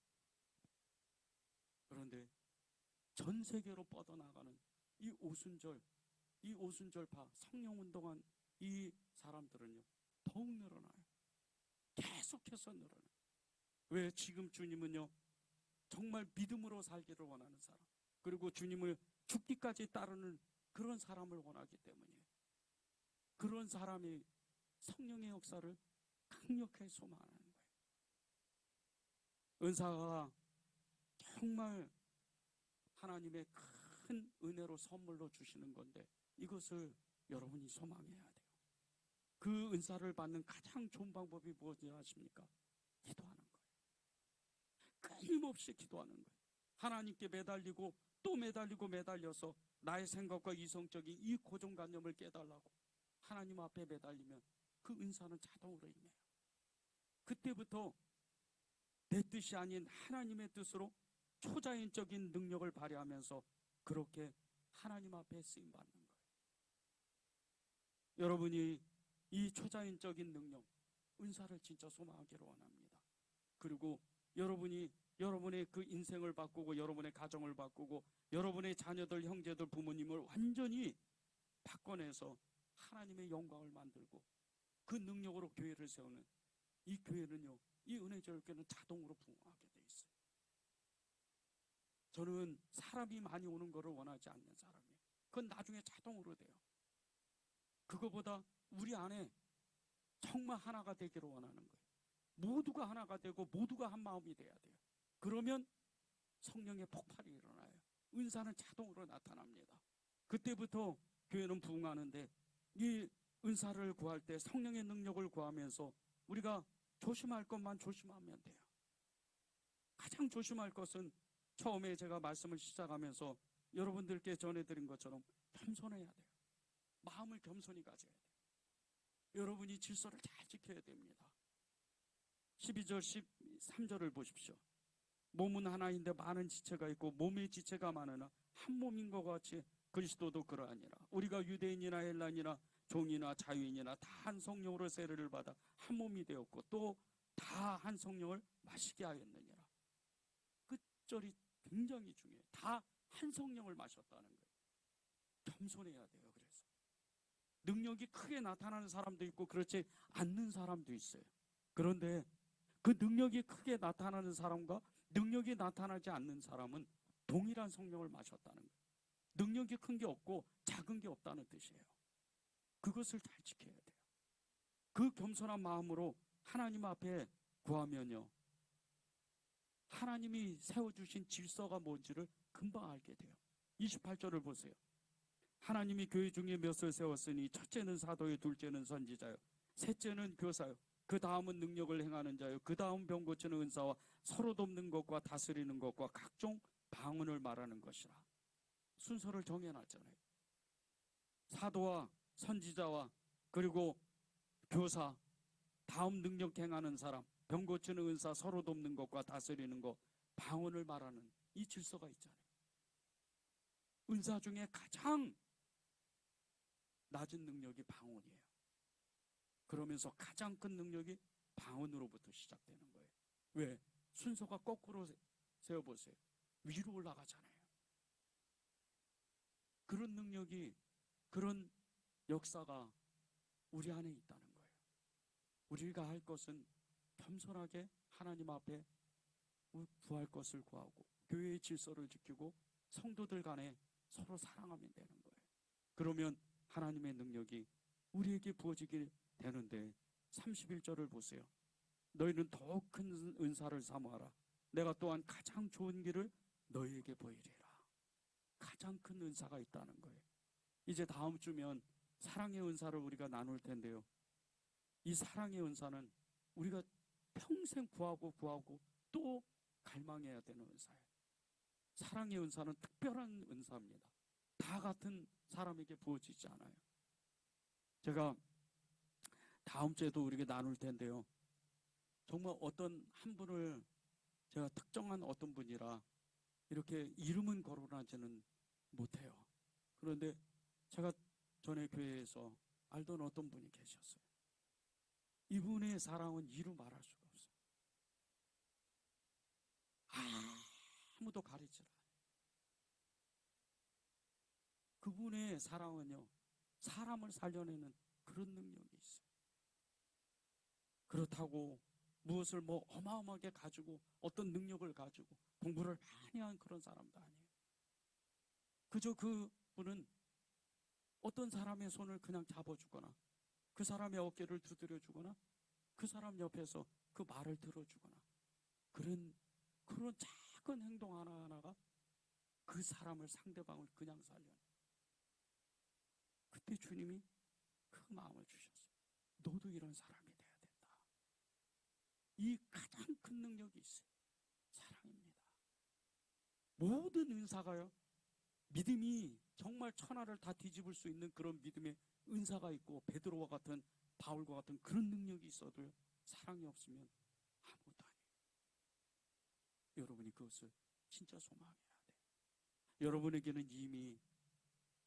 그런데 전 세계로 뻗어나가는 이 오순절파 성령운동한 이 사람들은요, 더욱 늘어나요. 계속해서 늘어나요. 왜? 지금 주님은요, 정말 믿음으로 살기를 원하는 사람, 그리고 주님을 죽기까지 따르는 그런 사람을 원하기 때문이에요. 그런 사람이 성령의 역사를 강력하게 소망하는 거예요. 은사가 정말 하나님의 큰 은혜로 선물로 주시는 건데 이것을 여러분이 소망해야 돼요. 그 은사를 받는 가장 좋은 방법이 무엇이 아십니까? 기도하는 거예요. 끊임없이 기도하는 거예요. 하나님께 매달리고 또 매달려서 나의 생각과 이성적인 이 고정관념을 깨달라고 하나님 앞에 매달리면 그 은사는 자동으로 임해요. 그때부터 내 뜻이 아닌 하나님의 뜻으로 초자연적인 능력을 발휘하면서 그렇게 하나님 앞에 쓰임받는 거예요. 여러분이 이 초자연적인 능력, 은사를 진짜 소망하기를 원합니다. 그리고 여러분이 여러분의 그 인생을 바꾸고 여러분의 가정을 바꾸고 여러분의 자녀들, 형제들, 부모님을 완전히 바꿔내서 하나님의 영광을 만들고 그 능력으로 교회를 세우는 이 교회는요, 이 은혜제일교회는 자동으로 부흥하게 돼 있어요. 저는 사람이 많이 오는 것을 원하지 않는 사람이에요. 그건 나중에 자동으로 돼요. 그거보다 우리 안에 정말 하나가 되기를 원하는 거예요. 모두가 하나가 되고 모두가 한 마음이 돼야 돼요. 그러면 성령의 폭발이 일어나요. 은사는 자동으로 나타납니다. 그때부터 교회는 부흥하는데 이 은사를 구할 때 성령의 능력을 구하면서 우리가 조심할 것만 조심하면 돼요. 가장 조심할 것은 처음에 제가 말씀을 시작하면서 여러분들께 전해드린 것처럼 겸손해야 돼요. 마음을 겸손히 가져야 돼요. 여러분이 질서를 잘 지켜야 됩니다. 12절 13절을 보십시오. 몸은 하나인데 많은 지체가 있고 몸의 지체가 많으나 한 몸인 것 같이 그리스도도 그러하니라. 우리가 유대인이나 헬라인이나 종이나 자유인이나 다 한 성령으로 세례를 받아 한 몸이 되었고 또 다 한 성령을 마시게 하였느니라. 끝절이 굉장히 중요해요. 다 한 성령을 마셨다는 거예요. 겸손해야 돼요. 그래서 능력이 크게 나타나는 사람도 있고 그렇지 않는 사람도 있어요. 그런데 그 능력이 크게 나타나는 사람과 능력이 나타나지 않는 사람은 동일한 성령을 마셨다는 거예요. 능력이 큰 게 없고 작은 게 없다는 뜻이에요. 그것을 잘 지켜야 돼요. 그 겸손한 마음으로 하나님 앞에 구하면요, 하나님이 세워주신 질서가 뭔지를 금방 알게 돼요. 28절을 보세요. 하나님이 교회 중에 몇을 세웠으니 첫째는 사도요, 둘째는 선지자요, 셋째는 교사요, 그 다음은 능력을 행하는 자요, 그 다음 병 고치는 은사와 서로 돕는 것과 다스리는 것과 각종 방언을 말하는 것이라. 순서를 정해놨잖아요. 사도와 선지자와 그리고 교사, 다음 능력 행하는 사람, 병 고치는 은사, 서로 돕는 것과 다스리는 것, 방언을 말하는 이 질서가 있잖아요. 은사 중에 가장 낮은 능력이 방언이에요. 그러면서 가장 큰 능력이 방언으로부터 시작되는 거예요. 왜? 순서가 거꾸로 세워보세요. 위로 올라가잖아요. 그런 능력이, 그런 역사가 우리 안에 있다는 거예요. 우리가 할 것은 겸손하게 하나님 앞에 구할 것을 구하고 교회의 질서를 지키고 성도들 간에 서로 사랑하면 되는 거예요. 그러면 하나님의 능력이 우리에게 부어지게 되는데 31절을 보세요. 너희는 더욱 큰 은사를 사모하라. 내가 또한 가장 좋은 길을 너희에게 보이리라. 가장 큰 은사가 있다는 거예요. 이제 다음 주면 사랑의 은사를 우리가 나눌 텐데요. 이 사랑의 은사는 우리가 평생 구하고 또 갈망해야 되는 은사예요. 사랑의 은사는 특별한 은사입니다. 다 같은 사람에게 부어지지 않아요. 제가 다음 주에도 우리에게 나눌 텐데요. 정말 어떤 한 분을 제가 특정한 어떤 분이라 이렇게 이름은 거론하지는 못해요. 그런데 제가 전에 교회에서 알던 어떤 분이 계셨어요. 이분의 사랑은 이루 말할 수가 없어요. 아무도 가리지 않아요. 그분의 사랑은요, 사람을 살려내는 그런 능력이 있어요. 그렇다고 무엇을 어마어마하게 가지고 어떤 능력을 가지고 공부를 많이 한 그런 사람도 아니에요. 그저 그분은 어떤 사람의 손을 그냥 잡아주거나 그 사람의 어깨를 두드려주거나 그 사람 옆에서 그 말을 들어주거나 그런 작은 행동 하나하나가 그 사람을, 상대방을 그냥 살려내. 그때 주님이 그 마음을 주셨어요. 너도 이런 사람이 돼야 된다. 이 가장 큰 능력이 있어요. 사랑입니다. 모든 은사가요, 믿음이 정말 천하를 다 뒤집을 수 있는 그런 믿음의 은사가 있고 베드로와 같은, 바울과 같은 그런 능력이 있어도요, 사랑이 없으면 아무것도 아니에요. 여러분이 그것을 진짜 소망해야 돼요. 여러분에게는 이미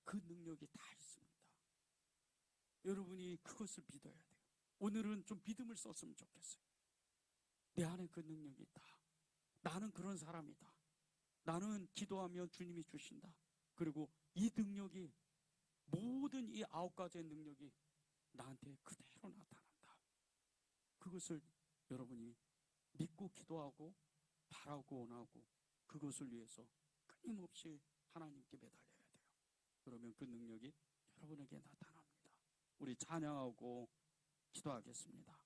그 능력이 다 있습니다. 여러분이 그것을 믿어야 돼요. 오늘은 좀 믿음을 썼으면 좋겠어요. 내 안에 그 능력이 있다. 나는 그런 사람이다. 나는 기도하면 주님이 주신다. 그리고 이 능력이, 모든 이 9가지의 능력이 나한테 그대로 나타난다. 그것을 여러분이 믿고 기도하고 바라고 원하고 그것을 위해서 끊임없이 하나님께 매달려야 돼요. 그러면 그 능력이 여러분에게 나타납니다. 우리 찬양하고 기도하겠습니다.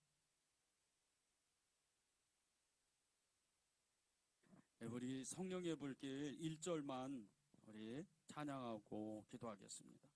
우리 성령의 불길 1절만 우리 찬양하고 기도하겠습니다.